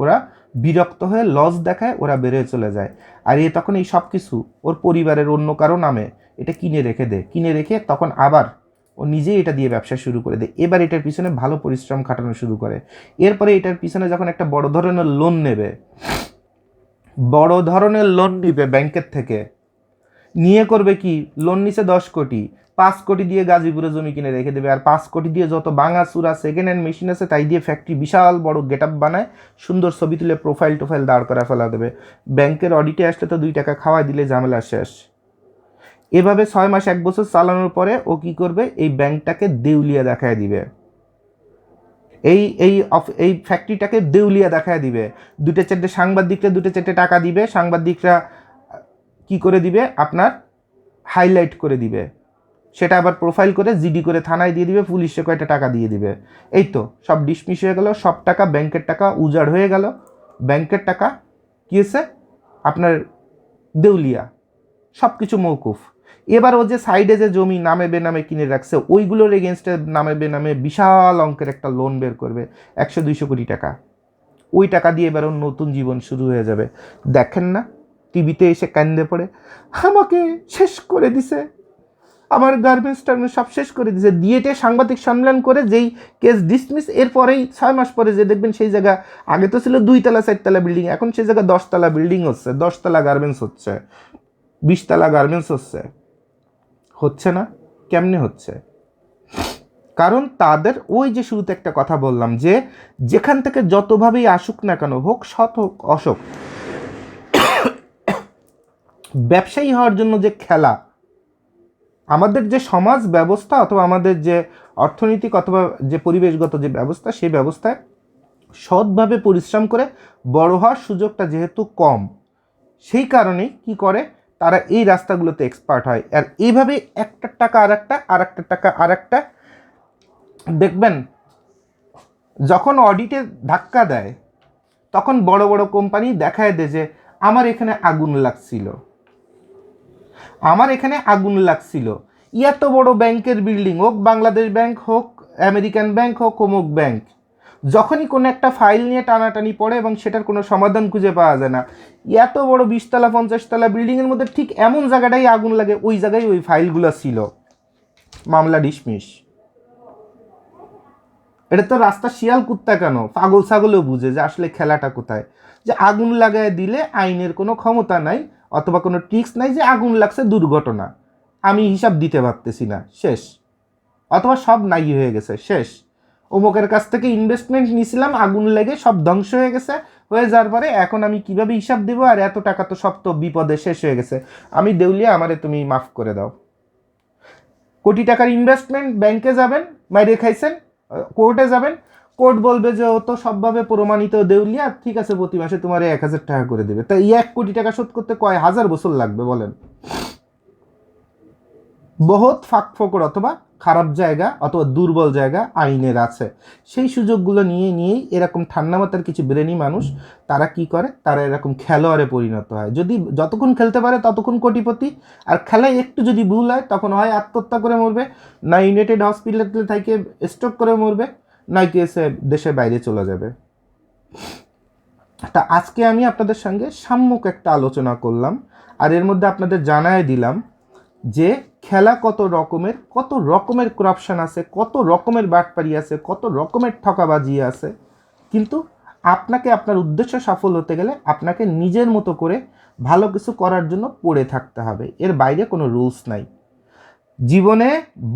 ওরা বিরক্ত হয়ে লস দেখায়, ওরা বেরোয় চলে যায়। আর তখন এই সব কিছু ওর পরিবারের অন্য কারো নামে এটা কিনে রেখে তখন আবার ও নিজেই এটা দিয়ে ব্যবসা শুরু করে দেয়। এবার এটার পিছনে ভালো পরিশ্রম খাটানো শুরু করে। এরপরে এটার পিছনে যখন একটা বড় ধরনের লোন নিবে ব্যাংকের থেকে, নিয়ে করবে কি, লোন নিচে 10 কোটি, 5 কোটি দিয়ে গাজীপুরে জমি কিনে রেখে দেবে, আর 5 কোটি দিয়ে যত বাঙাচুরা সেকেন্ড হ্যান্ড মেশিন আছে তাই দিয়ে ফ্যাক্টরি বিশাল বড় গেট আপ বানায়, সুন্দর ছবি তুলে প্রোফাইল দাঁড় করা ফেলা দেবে। ব্যাংকের অডিটে আসলে তো 2 টাকা খাওয়াই দিলে ঝামেলা শেষ। এভাবে 6 মাস 1 বছর চালানোর পরে ও কি করবে, এই ব্যাংকটাকে দেউলিয়া দেখায় দিবে, এই ফ্যাক্টরিটাকে দেউলিয়া দেখায় দিবে। 2-4টে সাংবাদিকরা 2-4টে টাকা দিবে, সাংবাদিকরা কি করে দিবে, আপনার হাইলাইট করে দিবে, সেটা আবার প্রোফাইল করে জিডি করে থানায় দিয়ে দিবে, পুলিশে কয়টা টাকা দিয়ে দিবে, এই তো সব ডিসমিস হয়ে গেল, সব টাকা ব্যাংকের টাকা উজাড় হয়ে গেল। ব্যাংকের টাকা কী হয়েছে আপনার দেউলিয়া, সব কিছু মৌকুফ। এবার ও যে সাইডে যে জমি নামে বেনামে কিনে রাখছে ওইগুলোর এগেনস্টে নামে বেনামে বিশাল অঙ্কের একটা লোন বের করবে, 100-200 কোটি টাকা। ওই টাকা দিয়ে এবার ওর নতুন জীবন শুরু হয়ে যাবে। দেখেন না টিভিতে এসে কান্দে পড়ে, আমাকে শেষ করে দিছে, আমার গার্মেন্টস টার্মেন্টস সব শেষ করে দিছে, দিয়েটে সাংবাদিক সম্মেলন করে যেই কেস ডিসমিস, এরপরেই 6 মাস পরে যে দেখবেন সেই জায়গা, আগে তো ছিল 2 তলা 4 তলা বিল্ডিং, এখন সেই জায়গা 10 তলা বিল্ডিং হচ্ছে, 10 তলা গার্মেন্টস হচ্ছে, 20 তলা গার্মেন্টস হচ্ছে না। কেমনে হচ্ছে? কারণ তাদের ওই যে শুরুতে একটা কথা বললাম যে যেখান থেকে যতভাবেই আসুক না কেন, হোক সৎ হোক অসৎ, ব্যবসায়ী হওয়ার জন্য যে খেলা, আমাদের যে সমাজ ব্যবস্থা অথবা আমাদের যে অর্থনৈতিক অথবা যে পরিবেশগত যে ব্যবস্থা, সেই ব্যবস্থায় সৎভাবে পরিশ্রম করে বড় হওয়ার সুযোগটা যেহেতু কম, সেই কারণেই কি করে তারা এই রাস্তাগুলোতে এক্সপার্ট হয়। আর এইভাবে একটা টাকা আর একটা টাকা আর একটা, দেখবেন যখন অডিটে ধাক্কা দেয় তখন বড় বড় কোম্পানি দেখায় দেয় যে আমার এখানে আগুন লাগছিল, এত বড় ব্যাংকের বিল্ডিং, হোক বাংলাদেশ ব্যাংক হোক আমেরিকান ব্যাংক হোক অমুক ব্যাংক, যখনই কোনো একটা ফাইল নিয়ে টানাটানি পড়ে এবং সেটার কোনো সমাধান খুঁজে পাওয়া যায় না, এত বড় 20 তলা 50 তলা বিল্ডিংয়ের মধ্যে ঠিক এমন জায়গাটাই আগুন লাগে, ওই জায়গায় ওই ফাইলগুলো ছিল, মামলা ডিসমিস। এটা তো রাস্তা শিয়াল কুত্তা কেন, পাগল ছাগলও বুঝে যে আসলে খেলাটা কোথায়, যে আগুন লাগায় দিলে আইনের কোনো ক্ষমতা নাই অথবা কোনো ট্রিক্স নাই যে আগুন লাগছে দুর্ঘটনা, আমি হিসাব দিতে পারতেছি না, শেষ। অথবা সব নাই হয়ে গেছে, শেষ। অমুকের কাছ থেকে ইনভেস্টমেন্ট নিয়েছিলাম, আগুন লেগে সব ধ্বংস হয়ে গেছে, হয়ে যাওয়ার পরে এখন আমি কিভাবে হিসাব দেবো, আর এত টাকা তো সব তো বিপদে শেষ হয়ে গেছে, আমি দেউলিয়া, আমারে তুমি মাফ করে দাও। কোটি টাকার ইনভেস্টমেন্ট, ব্যাংকে যাবেন, মাইরে খাইছেন, কোর্টে যাবেন, কোর্ট বলবে যে ও তো সবভাবে প্রমাণিত দেউলিয়া, ঠিক আছে প্রতি মাসে তোমার 1,000 টাকা করে দেবে। তাই 1 কোটি টাকা শোধ করতে কয় হাজার বছর লাগবে বলেন? বহুত ফাঁক ফোকর অথবা খারাপ জায়গা অথবা দুর্বল জায়গা আইনের আছে, সেই সুযোগগুলো নিয়েই এরকম ঠান্ডা মাথার কিছু ব্রেনি মানুষ তারা কি করে, তারা এরকম খেলোয়াড়ে পরিণত হয়। যদি যতক্ষণ খেলতে পারে ততক্ষণ কোটিপতি, আর খেলায় একটু যদি ভুল হয় তখন হয় আত্মহত্যা করে মরবে, না ইউনাইটেড হসপিটালে থেকে স্ট্রোক করে মরবে, নয় কি এসে দেশের বাইরে চলে যাবে। তা আজকে আমি আপনাদের সঙ্গে সাম্যক একটা আলোচনা করলাম, আর এর মধ্যে আপনাদের জানায় দিলাম যে খেলা কত রকমের করাপশন আছে, কত রকমের বাটপারি আছে, কত রকমের ঠকাবাজি আছে। কিন্তু আপনাকে আপনার উদ্দেশ্য সফল হতে গেলে আপনাকে নিজের মতো করে ভালো কিছু করার জন্য পড়ে থাকতে হবে, এর বাইরে কোনো রুলস নাই। জীবনে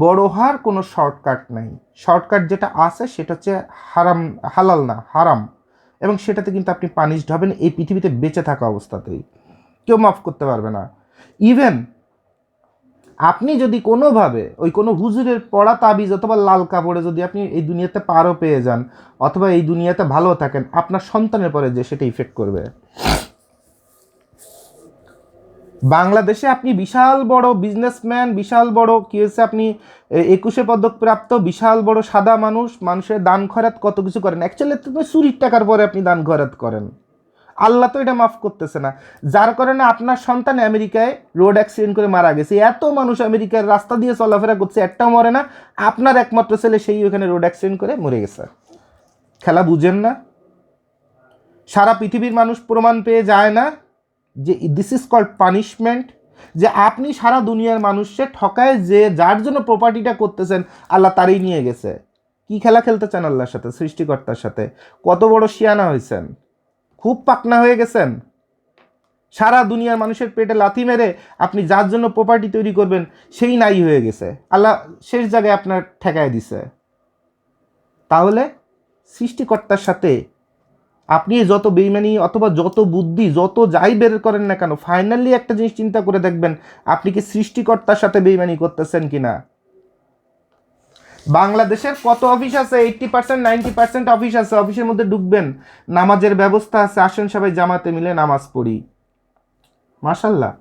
বড় হওয়ার কোনো শর্টকাট নাই, শর্টকাট যেটা আছে সেটা হচ্ছে হালাল না হারাম, এবং সেটাতে কিন্তু আপনি পানিশড হবেন এই পৃথিবীতে বেঁচে থাকা অবস্থাতেই, কেউ মাফ করতে পারবে না। ইভেন আপনি যদি কোনোভাবে ওই কোনো হুজুরের পড়া তাবিজ অথবা লাল কাপড়ে যদি আপনি এই দুনিয়াতে পারও পেয়ে যান অথবা এই দুনিয়াতে ভালো থাকেন, আপনার সন্তানের পরে যে সেটা ইফেক্ট করবে। বাংলাদেশে আপনি বিশাল বড় বিজনেসম্যান, বিশাল বড় কি হয়েছে, আপনি 21 পদক প্রাপ্ত বিশাল বড় সাদা মানুষ, মানুষের দান খয়রাত কত কিছু করেন, অ্যাকচুয়ালি তুমি চুরির টাকার পরে আপনি দান খয়রাত করেন, আল্লাহ তো এটা মাফ করতেছে না। যার কারণে আপনার সন্তান আমেরিকায় রোড অ্যাক্সিডেন্ট করে মারা গেছে, এত মানুষ আমেরিকার রাস্তা দিয়ে চলাফেরা করছে, একটাও মরে না, আপনার একমাত্র ছেলে সেই ওখানে রোড অ্যাক্সিডেন্ট করে মরে গেছে। খেলা বুঝেন না? সারা পৃথিবীর মানুষ প্রমাণ পেয়ে যায় না যে দিস ইজ কল্ড পানিশমেন্ট, যে আপনি সারা দুনিয়ার মানুষকে ঠকায় যে যার জন্য প্রপার্টিটা করতেছেন আল্লাহ তারই নিয়ে গেছে। কি খেলা খেলতে চান আল্লাহর সাথে, সৃষ্টিকর্তার সাথে? কত বড় শিয়ানা হয়েছেন, খুব পাকনা হয়ে গেছেন। সারা দুনিয়ার মানুষের পেটে লাথি মেরে আপনি যার জন্য প্রপার্টি তৈরি করবেন সেই নাই হয়ে গেছে, আল্লাহ শেষ জায়গায় আপনার ঠেকায় দিছে। তাহলে সৃষ্টিকর্তার সাথে আপনি যত বেইমানি অথবা যত বুদ্ধি যত যাই বের করেন না কেন, ফাইনালি একটা জিনিস চিন্তা করে দেখবেন আপনি কি সৃষ্টিকর্তার সাথে বেইমানি করতেছেন কিনা। বাংলাদেশের কত অফিস আছে, 80% 90% অফিস আছে, অফিসের মধ্যে ঢুকবেন, নামাজের ব্যবস্থা আছে, আসেন সবাই জামাতে মিলে নামাজ পড়ি, মাশাল্লাহ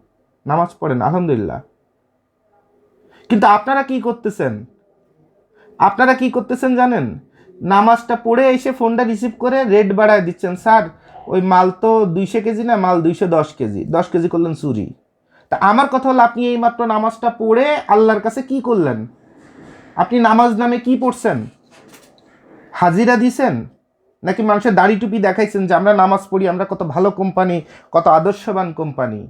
নামাজ পড়েন, আলহামদুলিল্লাহ। কিন্তু আপনারা কি করতেছেন, জানেন? নামাজটা পড়ে এসে ফোনটা রিসিভ করে রেট বাড়ায় দিচ্ছেন, স্যার ওই মাল তো 200 কেজি না, মাল 210 কেজি, 10 কেজি করলেন চুরি। তা আমার কথা হলো, আপনি এইমাত্র নামাজটা পড়ে আল্লাহর কাছে কি করলেন? আপনি নামাজ নামে কি পড়ছেন? হাজিরা দিছেন, নাকি মানুষের দাড়ি টুপি দেখাইছেন যে আমরা নামাজ পড়ি, আমরা কত ভালো কোম্পানি, কত আদর্শবান কোম্পানি?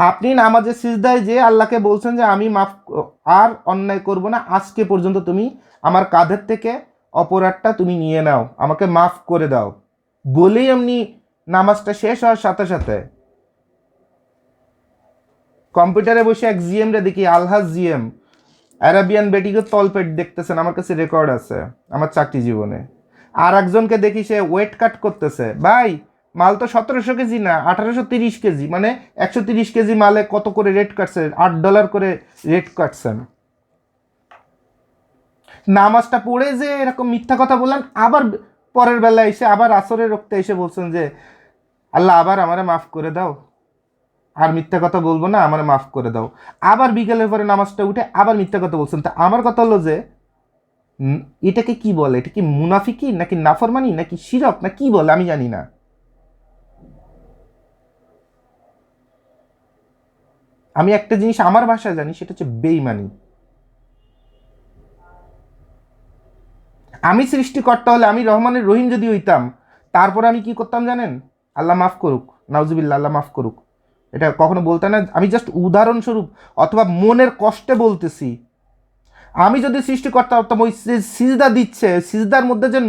আপনি নামাজে সিজদায় যে আল্লাহকে বলছেন যে আমি আর অন্যায় করব না, আজকে পর্যন্ত তুমি আমার কাঁধের থেকে অপরাধটা তুমি নিয়ে নাও, আমাকে মাফ করে দাও, বলেই এমনি নামাজটা শেষ হওয়ার সাথে সাথে কম্পিউটারে বসে এক জিএম রে দেখি, আলহাজ জিএম, অ্যারাবিয়ান বেটিকে তলপেট দেখতেছেন, আমার কাছে রেকর্ড আছে আমার চাকরি জীবনে। আর একজনকে দেখি সে ওয়েট কাট করতেছে, ভাই মাল তো 1700 কেজি না, 1830 কেজি, মানে 130 কেজি মালে কত করে রেট কাটছে, $8 করে রেট কাটছেন। নামাজটা পড়ে যে এরকম মিথ্যা কথা বললেন, আবার পরের বেলায় এসে আবার আসরের রক্তে এসে বলছেন যে আল্লাহ আবার আমারে মাফ করে দাও, আর মিথ্যা কথা বলবো না, আমারে মাফ করে দাও। আবার বিকেলের পরে নামাজটা উঠে আবার মিথ্যা কথা বলছেন। তা আমার কথা হলো যে এটাকে কি বলে? এটা কি মুনাফিকি নাকি নাফরমানি নাকি শিরক না কি বলে আমি জানি না। আমি একটা জিনিস আমার ভাষায় জানি, সেটা হচ্ছে বেইমানি। আমি সৃষ্টিকর্তা হলে, আমি রহমানের রহিম যদি হইতাম, তারপরে আমি কি করতাম জানেন? আল্লাহ মাফ করুক, নাউজুবিল্লাহ, আল্লাহ মাফ করুক, এটা কখনো বলতে না, আমি জাস্ট উদাহরণস্বরূপ অথবা মনের কষ্টে বলতেছি। আমি যদি সৃষ্টিকর্তা হতাম, ওই সিজদা দিচ্ছে, সিজদার মধ্যে যে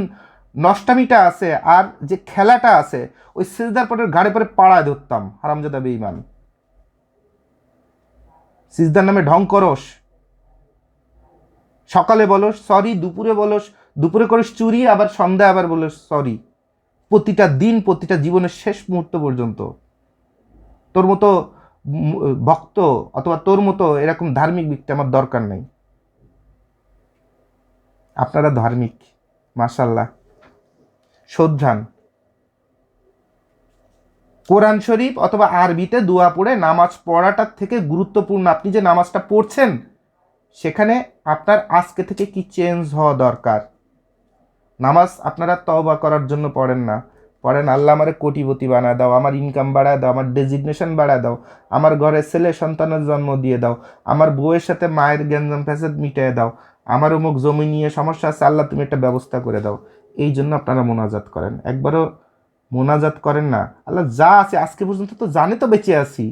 নষ্টামিটা আছে আর যে খেলাটা আছে, ওই সিজদার পরে ঘাড়ে পরে পাড়ায় ধরতাম, হারামজাদা বেঈমান। সিজদার নামে ঢং করস, সকালে বলস সরি, দুপুরে বলস, দুপুরে করিস চুরি, আবার সন্ধ্যা আবার বলস সরি, প্রতিটা দিন, প্রতিটা জীবনের শেষ মুহূর্ত পর্যন্ত। তোর মতো ভক্ত অথবা তোর মতো এরকম ধার্মিক ব্যক্তি আমার দরকার নেই। আপনারা ধার্মিক, মাশাল্লাহ, শ্রদ্ধান। কোরআন শরীফ অথবা আরবিতে দোয়া পড়ে নামাজ পড়াটার থেকে গুরুত্বপূর্ণ আপনি যে নামাজটা পড়ছেন সেখানে আপনার আজকে থেকে কি চেঞ্জ হওয়া দরকার। নামাজ আপনারা তওবা করার জন্য পড়েন না, পড়েন আল্লাহ আমারে কোটিপতি বানায় দাও, আমার ইনকাম বাড়ায় দাও, আমার ডেজিগনেশন বাড়ায় দাও, আমার ঘরে ছেলে সন্তানের জন্ম দিয়ে দাও, আমার বউয়ের সাথে মায়ের গ্যাঞ্জাম ফ্যাসাদ মিটিয়ে দাও, আমার অমুক জমি নিয়ে সমস্যা আছে, আল্লাহ তুমি একটা ব্যবস্থা করে দাও। এই জন্য আপনারা মোনাজাত করেন। একবারও মোনাজাত করেন না আল্লাহ যা আছে আজকে পর্যন্ত তো জানে তো বেঁচে আছি,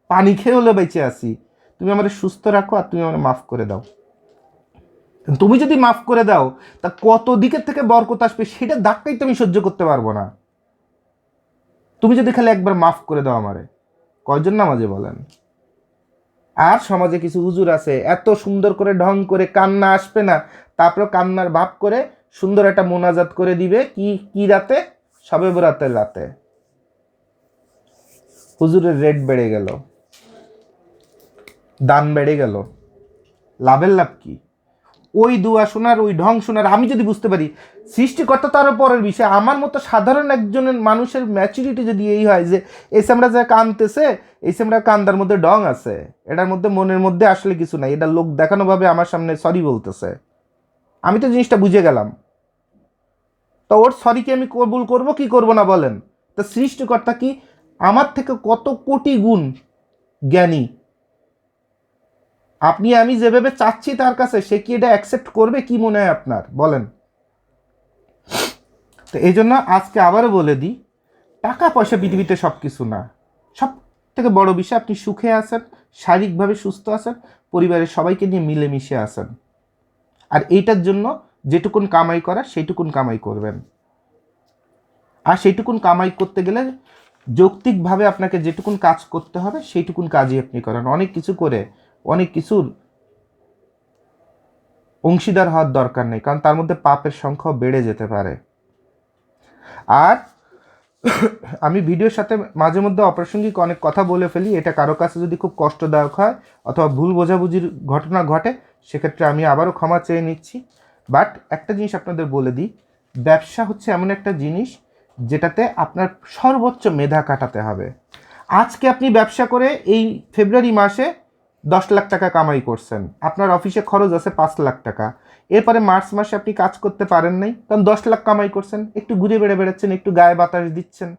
পানি খেয়ে হলে বেঁচে আছি, তুমি আমাদের সুস্থ রাখো আর তুমি আমাকে মাফ করে দাও। তুমি যদি মাফ করে দাও তা কত দিকের থেকে বরকত আসবে সেটা ধাক্কাই তো আমি সহ্য করতে পারবো না। তুমি যদি খালি একবার মাফ করে দাও আমারে, কয়জন নামাজে বলেন। আর সমাজে কিছু হুজুর আছে এত সুন্দর করে ঢং করে, কান্না আসবে না তারপর কান্নার ভাব করে সুন্দর একটা মোনাজাত করে দিবে কি কি রাতে, শবে বরাতের রাতে। হুজুরের রেট বেড়ে গেল, দান বেড়ে গেল, লাভের লাভ কি? ওই দোয়া শোনার, ওই ঢং শোনার, আমি যদি বুঝতে পারি সৃষ্টিকর্তা তার পরের বিষয়, আমার মতো সাধারণ একজনের মানুষের ম্যাচুরিটি যদি এই হয় যে এই সেমরা যা কানতেছে, এই সেমরা কান্দার মধ্যে ঢং আছে, এটার মধ্যে মনের মধ্যে আসলে কিছু নাই, এটা লোক দেখানোভাবে আমার সামনে সরি বলতেছে, আমি তো জিনিসটা বুঝে গেলাম, তো ওর সরিকে আমি কবুল করবো কি করবো না বলেন? তো সৃষ্টিকর্তা কি আমার থেকে কত কোটি গুণ জ্ঞানী, আপনি আমি যেভাবে চাচ্ছি তার কাছে সে কি এটা অ্যাকসেপ্ট করবে কি মনে হয় আপনার বলেন? তো এই জন্য আজকে আবারও বলে দিই, টাকা পয়সা পৃথিবীতে সব কিছু না, সব থেকে বড় বিষয় আপনি সুখে আছেন, শারীরিকভাবে সুস্থ আছেন, পরিবারের সবাইকে নিয়ে মিলেমিশে আছেন। আর এইটার জন্য যেটুকুন কামাই করা সেইটুকুন কামাই করবেন। আর সেইটুকুন কামাই করতে গেলে যৌক্তিকভাবে আপনাকে যেটুকুন কাজ করতে হবে সেইটুকুন কাজই আপনি করেন। অনেক কিছু করে অনেক কিছুর অংশীদার হওয়ার দরকার নেই, কারণ তার মধ্যে পাপের সংখ্যা বেড়ে যেতে পারে। আর আমি ভিডিওর সাথে মাঝে মধ্যে অপ্রাসঙ্গিক অনেক কথা বলে ফেলি, এটা কারো কাছে যদি খুব কষ্টদায়ক হয় অথবা ভুল বোঝাবুঝির ঘটনা ঘটে সেক্ষেত্রে আমি আবারও ক্ষমা চেয়ে নিচ্ছি। বাট একটা জিনিস আপনাদের বলে দিই, ব্যবসা হচ্ছে এমন একটা জিনিস যেটাতে আপনার সর্বোচ্চ মেধা কাটাতে হবে। আজকে আপনি ব্যবসা করে এই ফেব্রুয়ারি মাসে 10 লাখ টাকা কামাই করছেন, আপনার অফিসে খরচ আছে 5 লাখ টাকা, এরপরে মার্চ মাসে আপনি কাজ করতে পারেন নাই, কারণ 10 লাখ কামাই করছেন, একটু ঘুরে বেড়ে বেড়াচ্ছেন, একটু গায়ে বাতাস দিচ্ছেন,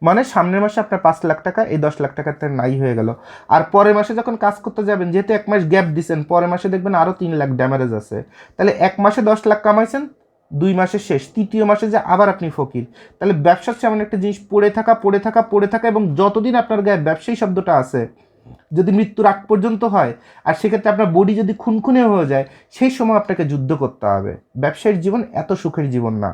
মানে সামনের মাসে আপনার 5 লাখ টাকা এই 10 লাখ টাকাতে নাই হয়ে গেল। আর পরের মাসে যখন কাজ করতে যাবেন, যেহেতু 1 মাস গ্যাপ দিচ্ছেন, পরের মাসে দেখবেন আরও 3 লাখ ড্যামারেজ আছে, তাহলে 1 মাসে 10 লাখ কামাইছেন, 2 মাসে শেষ, তৃতীয় মাসে যে আবার আপনি ফকির। তাহলে ব্যবসা হচ্ছে এমন একটা জিনিস, পড়ে থাকা পড়ে থাকা পড়ে থাকা, এবং যতদিন আপনার গায়ে ব্যবসায়ী শব্দটা আছে যদি মৃত্যুর আগ পর্যন্ত হয়, আর সেক্ষেত্রে আপনার বডি যদি খুনখুনে হয়ে যায়, সেই সময় আপনাকে যুদ্ধ করতে হবে। ব্যবসায়ীর জীবন এত সুখের জীবন না,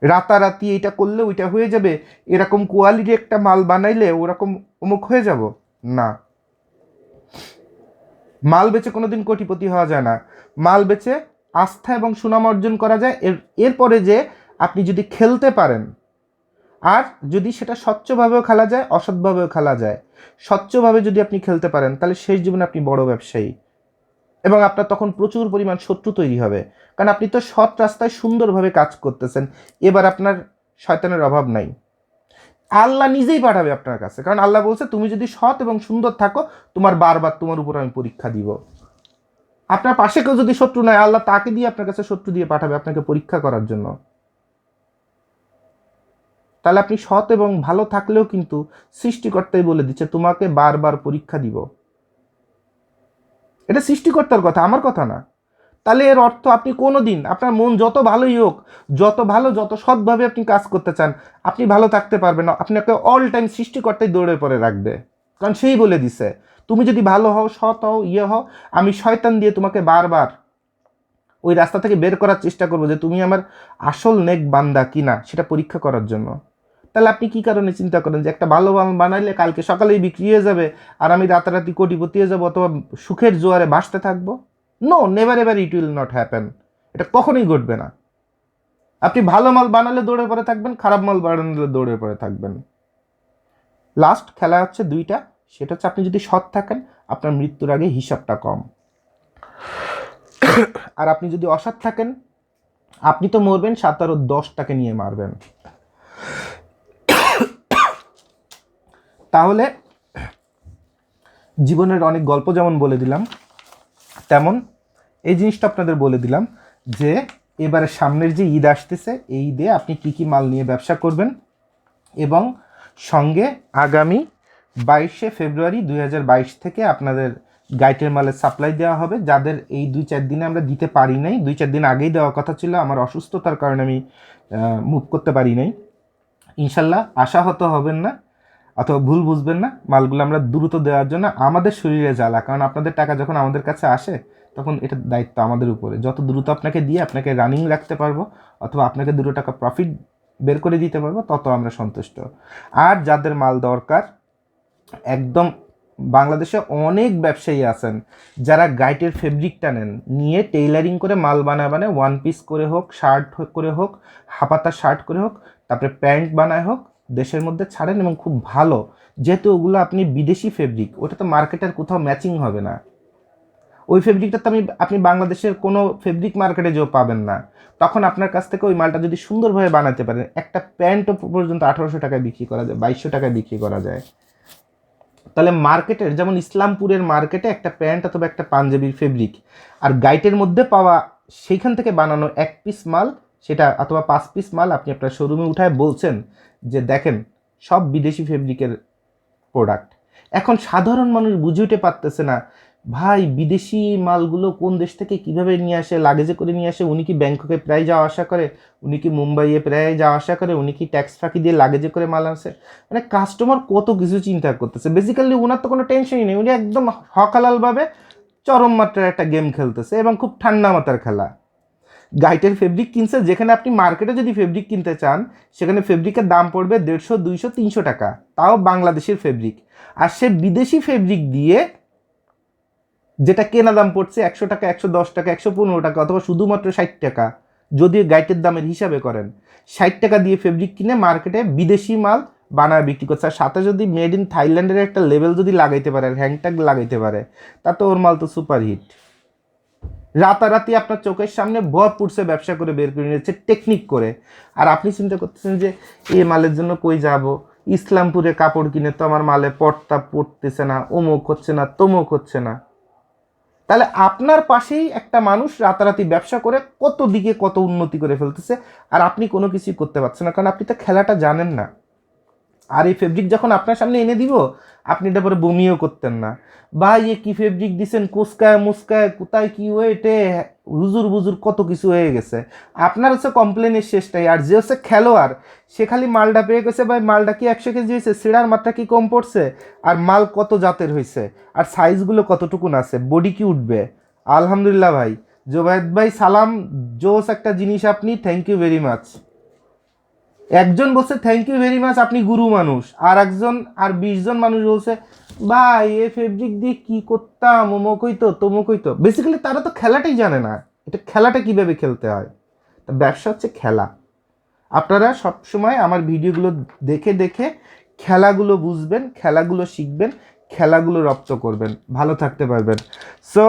রাতারাতি এটা করলে ওইটা হয়ে যাবে, এরকম কোয়ালিটি একটা মাল বানাইলে ওরকম অমুক হয়ে যাব না। মাল বেচে কোনোদিন কোটিপতি হওয়া যায় না, মাল বেচে আস্থা এবং সুনাম অর্জন করা যায়। এরপরে যে আপনি যদি খেলতে পারেন, আর যদি সেটা স্বচ্ছভাবেও খেলা যায় অসৎভাবেও খেলা যায়, স্বচ্ছভাবে যদি আপনি খেলতে পারেন তাহলে শেষ জীবনে আপনি বড় ব্যবসায়ী, এবং আপনার তখন প্রচুর পরিমাণ শত্রু তৈরি হবে, কারণ আপনি তো সৎ রাস্তায় সুন্দরভাবে কাজ করতেছেন, এবার আপনার শয়তানের অভাব নাই, আল্লাহ নিজেই পাঠাবে আপনার কাছে, কারণ আল্লাহ বলছে তুমি যদি সৎ এবং সুন্দর থাকো তোমার বারবার তোমার উপর আমি পরীক্ষা দিব। আপনার পাশে কেউ যদি শত্রু নয়, আল্লাহ তাকে দিয়ে আপনার কাছে শত্রু দিয়ে পাঠাবে আপনাকে পরীক্ষা করার জন্য। তাহলে আপনি সৎ এবং ভালো থাকলেও কিন্তু সৃষ্টিকর্তাই বলে দিচ্ছে তোমাকে বারবার পরীক্ষা দিব। এটা সৃষ্টিকর্তার কথা, আমার কথা না। তাহলে এর অর্থ আপনি কোনো দিন আপনার মন যত ভালোই হোক, যত ভালো যত সৎভাবে আপনি কাজ করতে চান, আপনি ভালো থাকতে পারবেন না। আপনাকে অল টাইম সৃষ্টিকর্তাই দৌড়ে পড়ে রাখবে, কারণ সেই বলে দিছে তুমি যদি ভালো হও, সৎ হও, হও, আমি শয়তান দিয়ে তোমাকে বারবার ওই রাস্তা থেকে বের করার চেষ্টা করবো যে তুমি আমার আসল নেক বান্দা কিনা সেটা পরীক্ষা করার জন্য। তাহলে আপনি কী কারণে চিন্তা করেন যে একটা ভালো মাল বানাইলে কালকে সকালেই বিক্রি হয়ে যাবে আর আমি রাতারাতি কোটিপতি হয়ে যাবো অথবা সুখের জোয়ারে ভাসতে থাকবো? No, never ever, it will not happen. এটা কখনোই ঘটবে না। আপনি ভালো মাল বানালে দৌড়ে পড়ে থাকবেন, খারাপ মাল বানালে দৌড়ে পড়ে থাকবেন। লাস্ট খেলা হচ্ছে দুইটা, সেটা হচ্ছে আপনি যদি সৎ থাকেন আপনার মৃত্যুর আগে হিসাবটা কম, আর আপনি যদি অসৎ থাকেন আপনি তো মরবেন, 7 আর 10টাকে নিয়ে মারবেন। তাহলে জীবনের অনেক গল্প যেমন বলে দিলাম, তেমন এই জিনিসটা আপনাদের বলে দিলাম যে এবারে সামনের যে ঈদ আসতেছে, এই ঈদে আপনি কী কী মাল নিয়ে ব্যবসা করবেন, এবং সঙ্গে আগামী 22শে ফেব্রুয়ারি 2022 থেকে আপনাদের গাইটের মালের সাপ্লাই দেওয়া হবে। যাদের এই 2-4 দিনে আমরা দিতে পারি নাই, 2-4 দিন আগেই দেওয়ার কথা ছিল, আমার অসুস্থতার কারণে আমি মুভ করতে পারি নাই। ইনশাল্লাহ আশাহত হবেন না অথবা ভুল বুঝবেন না, মালগুলো আমরা দ্রুত দেওয়ার জন্য আমাদের শরীরে জ্বালা, কারণ আপনাদের টাকা যখন আমাদের কাছে আসে তখন এটার দায়িত্ব আমাদের উপরে। যত দ্রুত আপনাকে দিয়ে আপনাকে রানিং রাখতে পারবো অথবা আপনাকে 2 টাকা প্রফিট বের করে দিতে পারবো তত আমরা সন্তুষ্ট। আর যাদের মাল দরকার, একদম বাংলাদেশে অনেক ব্যবসায়ী আছেন যারা গাইটের ফেব্রিকটা নেন, নিয়ে টেইলারিং করে মাল বানায় 1 পিস করে হোক, শার্ট করে হোক, হাফাতা শার্ট করে হোক, তারপরে প্যান্ট বানায় হোক, দেশের মধ্যে ছাড়েন এবং খুব ভালো। যেহেতু ওগুলো আপনি বিদেশি ফেব্রিক, ওটা তো মার্কেটের কোথাও ম্যাচিং হবে না। ওই ফেব্রিকটা তো আপনি বাংলাদেশের কোনো ফেব্রিক মার্কেটে যেও পাবেন না। তখন আপনার কাছ থেকে ওই মালটা যদি সুন্দরভাবে বানাতে পারেন, একটা প্যান্টও পর্যন্ত 1800 টাকায় বিক্রি করা যায়, 2200 টাকায় বিক্রি করা যায়। তাহলে মার্কেটের, যেমন ইসলামপুরের মার্কেটে একটা প্যান্ট অথবা একটা পাঞ্জাবির ফেব্রিক আর গাইটের মধ্যে পাওয়া সেইখান থেকে বানানো 1 পিস মাল, সেটা অথবা 5 পিস মাল আপনি আপনার শোরুমে উঠায় বলছেন যে দেখেন সব বিদেশি ফেব্রিকের প্রোডাক্ট। এখন সাধারণ মানুষ বুঝে উঠে পারতেছে না, ভাই বিদেশি মালগুলো কোন দেশ থেকে কিভাবে নিয়ে আসে, লাগেজে করে নিয়ে আসে, উনি কি ব্যাংককে প্রায় যাওয়া আসা করে, উনি কি মুম্বাইয়ে প্রায় যাওয়া আসা করে, উনি কি ট্যাক্স ফাঁকি দিয়ে লাগেজে করে মাল আসে, মানে কাস্টমার কত কিছু চিন্তা করতেছে। বেসিক্যালি ওনার তো কোনো টেনশনই নেই, উনি একদম হকালালভাবে চরম মাত্রার একটা গেম খেলতেছে এবং খুব ঠান্ডা মাথার খেলা। গাইটের ফেব্রিক কিনছে, যেখানে আপনি মার্কেটে যদি ফেব্রিক কিনতে চান সেখানে ফেব্রিকের দাম পড়বে 150, 200, 300 টাকা, তাও বাংলাদেশের ফেব্রিক। আর সে বিদেশি ফেব্রিক দিয়ে যেটা কেনা দাম পড়ছে 100 টাকা, 110 টাকা, 115 টাকা অথবা শুধুমাত্র 60 টাকা, যদি গাইটের দামের হিসাবে করেন 60 টাকা দিয়ে ফেব্রিক কিনে মার্কেটে বিদেশি মাল বানায় বিক্রি করছে। আর সাথে যদি মেড ইন থাইল্যান্ডের একটা লেভেল যদি লাগাইতে পারে, হ্যাংট্যাগ লাগাইতে পারে, তা তো ওর মাল তো সুপারহিট। রাতারাতি আপনার চোখের সামনে ভরপুরসে ব্যবসা করে বের করে নিচ্ছে টেকনিক করে। আর আপনি চিন্তা করতেছেন যে এই মালের জন্য কই যাব, ইসলামপুরে কাপড় কিনে তো আমার মালে পড়তা পড়তেছে না, অমুক হচ্ছে না, তমুক হচ্ছে না। তাহলে আপনার পাশেই একটা মানুষ রাতারাতি ব্যবসা করে কত দিকে কত উন্নতি করে ফেলতেছে, আর আপনি কোনো কিছুই করতে পারছেন না, কারণ আপনি তো খেলাটা জানেন না। আর এই ফেব্রিক যখন আপনার সামনে এনে দিব, আপনি এটা পরে বমিও করতেন না, ভাই এ কি ফেব্রিক দিছেন, কুচকায় মুস্কায় কোথায় কি ওয়েটে হুজুর বুজুর কত কিছু হয়ে গেছে। আপনার হচ্ছে কমপ্লেনের শেষটাই। আর যে হচ্ছে খেলোয়াড়, সে খালি মালটা পেয়ে গেছে, ভাই মালটা কি 100 কেজি হয়েছে, সিড়ার মাত্রা কি কম পড়ছে, আর মাল কত জাতের হয়েছে, আর সাইজগুলো কতটুকুন আছে, বডি কি উঠবে। আলহামদুলিল্লাহ ভাই, জোবায়েদ ভাই সালাম, জোস একটা জিনিস আপনি, থ্যাংক ইউ ভেরি মাচ। একজন বলছে থ্যাংক ইউ ভেরি মাচ, আপনি গুরু মানুষ, আর একজন আর 20 জন মানুষ বলছে ভাই এ ফেব্রিক দিয়ে কি করতাম, অমুক হইতো তমুক হইতো। বেসিক্যালি তারা তো খেলাটাই জানে না, এটা খেলাটা কিভাবে খেলতে হয়। তা ব্যবসা হচ্ছে খেলা। আপনারা সবসময় আমার ভিডিওগুলো দেখে দেখে খেলাগুলো বুঝবেন, খেলাগুলো শিখবেন, খেলাগুলো রপ্ত করবেন, ভালো থাকতে পারবেন। সো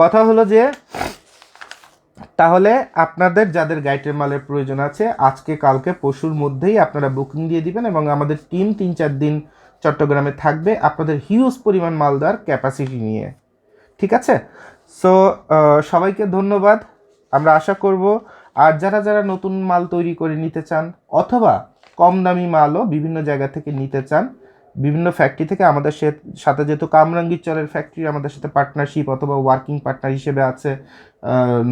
কথা হলো যে তাহলে আপনাদের যাদের গাইটের মালের প্রয়োজন আছে আজকে কালকে পরশুর মধ্যেই আপনারা বুকিং দিয়ে দিবেন, এবং আমাদের টিম 3-4 দিন চট্টগ্রামে থাকবে আপনাদের হিউজ পরিমাণ মাল দেওয়ার ক্যাপাসিটি নিয়ে। ঠিক আছে? সো সবাইকে ধন্যবাদ। আমরা আশা করব আর যারা যারা নতুন মাল তৈরি করে নিতে চান অথবা কম দামি মালও বিভিন্ন জায়গা থেকে নিতে চান, বিভিন্ন ফ্যাক্টরি থেকে, আমাদের সাথে যেহেতু কামরাঙ্গীর চরের ফ্যাক্টরি আমাদের সাথে পার্টনারশিপ অথবা ওয়ার্কিং পার্টনার হিসেবে আছে,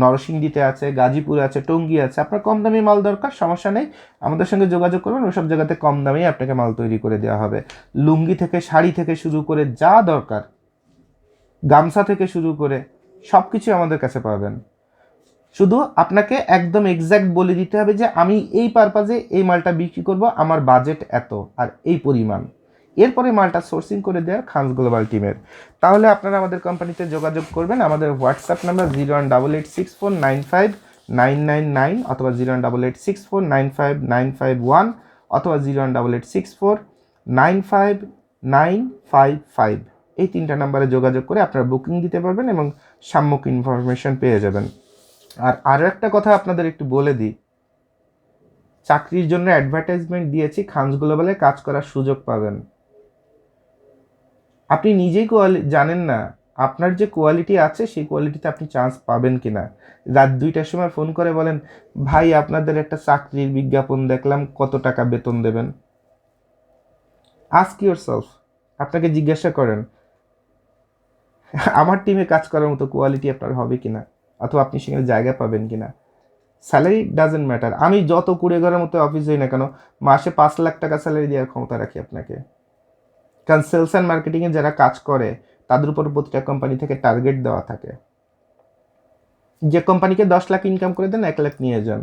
নরসিংদীতে আছে, গাজীপুরে আছে, টঙ্গী আছে। আপনার কম দামি মাল দরকার, সমস্যা নেই, আমাদের সঙ্গে যোগাযোগ করবেন, ওইসব জায়গাতে কম দামেই আপনাকে মাল তৈরি করে দেওয়া হবে। লুঙ্গি থেকে শাড়ি থেকে শুরু করে যা দরকার, গামছা থেকে শুরু করে সব কিছু আমাদের কাছে পাবেন। শুধু আপনাকে একদম এক্স্যাক্ট বলে দিতে হবে যে আমি এই পারপাজে এই মালটা বিক্রি করব, আমার বাজেট এত আর এই পরিমাণ, এরপরে মালটা সোর্সিং করে দেওয়ার খানস গ্লোবাল টিমের। তাহলে আপনারা আমাদের কোম্পানিতে যোগাযোগ করবেন। আমাদের হোয়াটসঅ্যাপ নাম্বার 01886495999 অথবা 01886495951 অথবা 01864959955, এই 3টা নাম্বারে যোগাযোগ করে আপনারা বুকিং দিতে পারবেন এবং সাম্যক ইনফরমেশন পেয়ে যাবেন। আর আরও একটা কথা আপনাদের একটু বলে দিই, চাকরির জন্য অ্যাডভার্টাইজমেন্ট দিয়েছি, খানস গ্লোবালে কাজ করার সুযোগ পাবেন। আপনি নিজেই জানেন না আপনার যে কোয়ালিটি আছে সেই কোয়ালিটিতে আপনি চান্স পাবেন কিনা। রাত 2টার সময় ফোন করে বলেন, ভাই আপনাদের একটা চাকরির বিজ্ঞাপন দেখলাম, কত টাকা বেতন দেবেন? আস্ক ইয়োরসেলফ, আপনাকে জিজ্ঞাসা করেন আমার টিমে কাজ করার মতো কোয়ালিটি আপনার হবে কিনা, অথবা আপনি সেখানে জায়গা পাবেন কিনা। স্যালারি ডাজেন্ট ম্যাটার, আমি যত 20 ঘরের মতো অফিস হই না কেন, মাসে 5 লাখ টাকা স্যালারি দেওয়ার ক্ষমতা রাখি আপনাকে। কারণ সেলস অ্যান্ড মার্কেটিংয়ে যারা কাজ করে তাদের উপর প্রতিটা কোম্পানি থেকে টার্গেট দেওয়া থাকে। যে কোম্পানিকে 10 লাখ ইনকাম করে দেন 1 লাখ নিয়ে যান,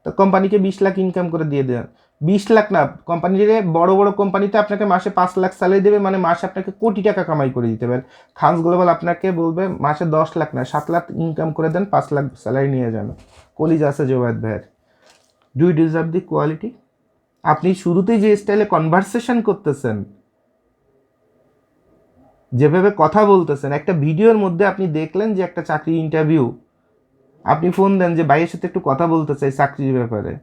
তো কোম্পানিকে 20 লাখ ইনকাম করে দিয়ে দেন। 20 লাখ না, কোম্পানির বড় বড় কোম্পানিতে আপনাকে মাসে 5 লাখ স্যালারি দেবে, মানে মাসে আপনাকে কোটি টাকা কামাই করে দিতে পারে। খানস গ্লোবাল আপনাকে বলবে মাসে 10 লাখ না 7 লাখ ইনকাম করে দেন, 5 লাখ স্যালারি নিয়ে যান। কলিজ আছে জোবায়েদ ভাইয়ের। Do you deserve the quality? আপনি শুরুতেই যে স্টাইলে কনভারসেশন করতেছেন, যেভাবে কথা বলতেছেন, একটা ভিডিওর মধ্যে আপনি দেখলেন যে একটা চাকরি ইন্টারভিউ, আপনি ফোন দেন যে ভাইয়ের সাথে একটু কথা বলতে চাই চাকরির ব্যাপারে।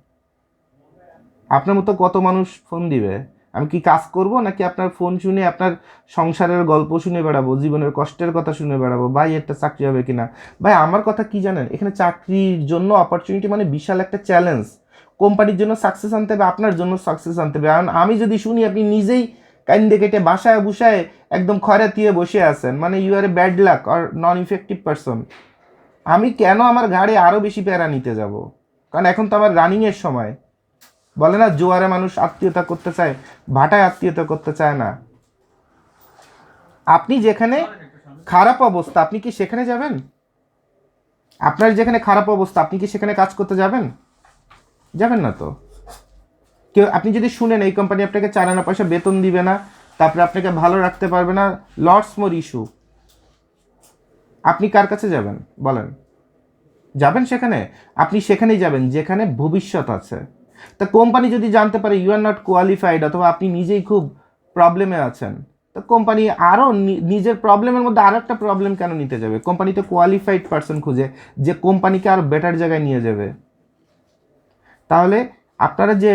আপনার মতো কত মানুষ ফোন দিবে? আমি কি কাজ করব, নাকি আপনার ফোন শুনে আপনার সংসারের গল্প শুনে বেড়াবো, জীবনের কষ্টের কথা শুনে বেড়াবো, ভাই একটা চাকরি হবে কিনা? ভাই আমার কথা কি জানেন, এখানে চাকরির জন্য অপরচুনিটি মানে বিশাল একটা চ্যালেঞ্জ। কোম্পানির জন্য সাকসেস আনতে হবে, আপনার জন্য সাকসেস আনতে হবে। কারণ আমি যদি শুনি আপনি নিজেই কাইন্দে কেটে বাসায় বুসায় একদম খয়রাতিয়ে বসে আছেন, মানে you are a bad luck or non effective person. আমি কেন আমার ঘাড়ে আরও বেশি প্যারা নিতে যাব? কারণ এখন তো আমার রানিংয়ের সময়। বলে না, জোয়ারে মানুষ আত্মীয়তা করতে চায়, ভাটায় আত্মীয়তা করতে চায় না। আপনি যেখানে খারাপ অবস্থা, আপনি কি সেখানে যাবেন? আপনার যেখানে খারাপ অবস্থা, আপনি কি সেখানে কাজ করতে যাবেন? যাবেন না তো। কেউ আপনি যদি শুনেন এই কোম্পানি আপনাকে 4 আনা পয়সা বেতন দিবে না, তারপরে আপনাকে ভালো রাখতে পারবে না, লটস মোর ইস্যু, আপনি কার কাছে যাবেন বলেন? যাবেন সেখানে? আপনি সেখানেই যাবেন যেখানে ভবিষ্যৎ আছে। তা কোম্পানি যদি জানতে পারে ইউ আর নট কোয়ালিফাইড, অথবা আপনি নিজেই খুব প্রবলেমে আছেন, তো কোম্পানি আরও নিজের প্রবলেমের মধ্যে আরও একটা প্রবলেম কেন নিতে যাবে? কোম্পানিতে কোয়ালিফাইড পারসন খুঁজে যে কোম্পানিকে আরও বেটার জায়গায় নিয়ে যাবে। তাহলে আপনারা যে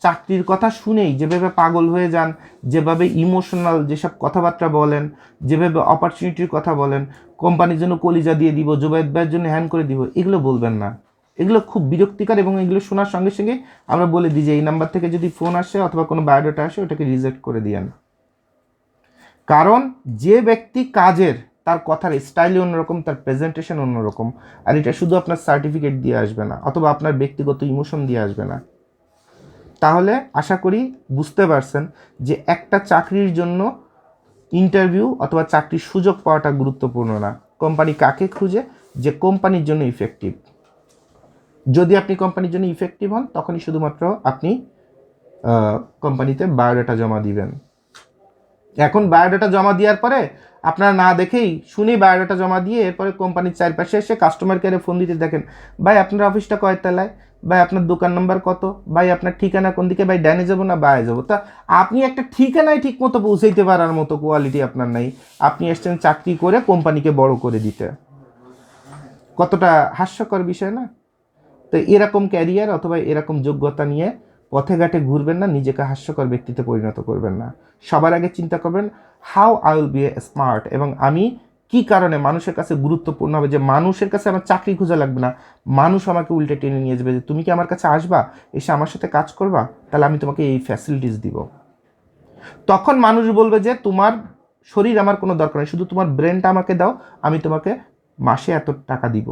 চাকরির কথা শুনেই যেভাবে পাগল হয়ে যান, যেভাবে ইমোশনাল যেসব কথাবার্তা বলেন, যেভাবে অপরচুনিটির কথা বলেন, কোম্পানির জন্য কলিজা দিয়ে দিব, জুবায়েদ ভাইয়ের জন্য হ্যান করে দিব, এগুলো বলবেন না। এগুলো খুব বিরক্তিকর, এবং এগুলো শোনার সঙ্গে সঙ্গে আমরা বলে দিই যে এই নাম্বার থেকে যদি ফোন আসে অথবা কোনো বায়োডাটা আসে ওটাকে রিজেক্ট করে দিয়েন। কারণ যে ব্যক্তি কাজের, তার কথার স্টাইলই অন্যরকম, তার প্রেজেন্টেশন অন্যরকম। আর এটা শুধু আপনার সার্টিফিকেট দিয়ে আসবে না, অথবা আপনার ব্যক্তিগত ইমোশন দিয়ে আসবে না। তাহলে আশা করি বুঝতে পারছেন যে একটা চাকরির জন্য ইন্টারভিউ অথবা চাকরির সুযোগ পাওয়াটা গুরুত্বপূর্ণ না। কোম্পানি কাকে খুঁজে? যে কোম্পানির জন্য ইফেক্টিভ। যদি আপনি কোম্পানির জন্য ইফেক্টিভ হন, তখনই শুধুমাত্র আপনি কোম্পানিতে বায়োডাটা জমা দিবেন। এখন বায়োডাটা জমা দেওয়ার পরে আপনারা না দেখেই শুনেই বায়োডাটা জমা দিয়ে এরপরে কোম্পানির চারপাশে এসে কাস্টমার কেয়ারে ফোন দিতে দেখেন, ভাই আপনার অফিসটা কয়তলায়, ভাই আপনার দোকান নাম্বার কত, ভাই আপনার ঠিকানা কোন দিকে, ভাই ডানে যাবো না বায়ে যাবো। তা আপনি একটা ঠিকানায় ঠিক মতো পৌঁছাইতে পারার মতো কোয়ালিটি আপনার নাই। আপনি এসছেন চাকরি করে কোম্পানিকে বড় করে দিতে। কতটা হাস্যকর বিষয় না? তো এরকম ক্যারিয়ার অথবা এরকম যোগ্যতা নিয়ে পথে ঘাটে ঘুরবেন না, নিজেকে হাস্যকর ব্যক্তিতে পরিণত করবেন না। সবার আগে চিন্তা করবেন how I will be smart, এবং আমি কি কারণে মানুষের কাছে গুরুত্বপূর্ণ হবে, যে মানুষের কাছে আমার চাকরি খোঁজা লাগবে না, মানুষ আমাকে উল্টে টেনে নিয়ে যাবে যে তুমি কি আমার কাছে আসবা, এসে আমার সাথে কাজ করবা, তাহলে আমি তোমাকে এই ফ্যাসিলিটিস দিব। তখন মানুষ বলবে যে তোমার শরীর আমার কোনো দরকার নেই, শুধু তোমার ব্রেনটা আমাকে দাও, আমি তোমাকে মাসে এত টাকা দিব।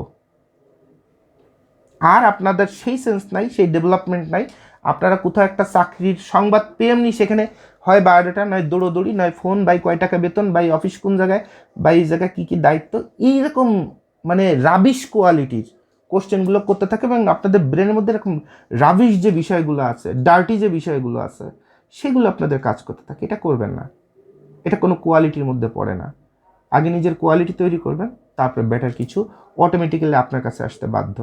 আর আপনাদের সেই সেন্স নাই, সেই ডেভেলপমেন্ট নাই। আপনারা কোথাও একটা চাকরির সংবাদ পেয়ে এমনি সেখানে হয় বায়োডাটা, নয় দৌড়োদৌড়ি, নয় ফোন, বাই কয় টাকা বেতন, বাই অফিস কোন জায়গায়, বাই এই জায়গায় কী কী দায়িত্ব, এইরকম মানে রাবিশ কোয়ালিটির কোশ্চেনগুলো করতে থাকে এবং আপনাদের ব্রেনের মধ্যে এরকম রাবিশ যে বিষয়গুলো আছে, ডার্টি যে বিষয়গুলো আছে, সেগুলো আপনাদের কাজ করতে থাকে। এটা করবেন না, এটা কোনো কোয়ালিটির মধ্যে পড়ে না। আগে নিজের কোয়ালিটি তৈরি করবেন, তারপরে বেটার কিছু অটোমেটিক্যালি আপনার কাছে আসতে বাধ্য।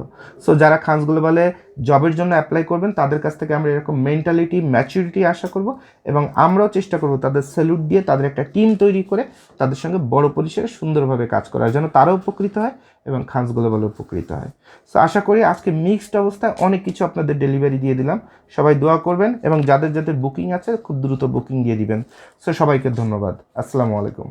সো যারা খানস গ্লোবালে জবের জন্য অ্যাপ্লাই করবেন, তাদের কাছ থেকে আমরা এরকম মেন্টালিটি, ম্যাচুরিটি আশা করব এবং আমরাও চেষ্টা করব তাদের স্যালুট দিয়ে তাদের একটা টিম তৈরি করে তাদের সঙ্গে বড় পরিসরে সুন্দরভাবে কাজ করার জন্য, তারাও উপকৃত হয় এবং খানস গ্লোবালও উপকৃত হয়। সো আশা করি আজকে মিক্সড অবস্থায় অনেক কিছু আপনাদের ডেলিভারি দিয়ে দিলাম। সবাই দোয়া করবেন এবং যাদের যাদের বুকিং আছে খুব দ্রুত বুকিং দিয়ে দিবেন। সো সবাইকে ধন্যবাদ। আসসালামু আলাইকুম।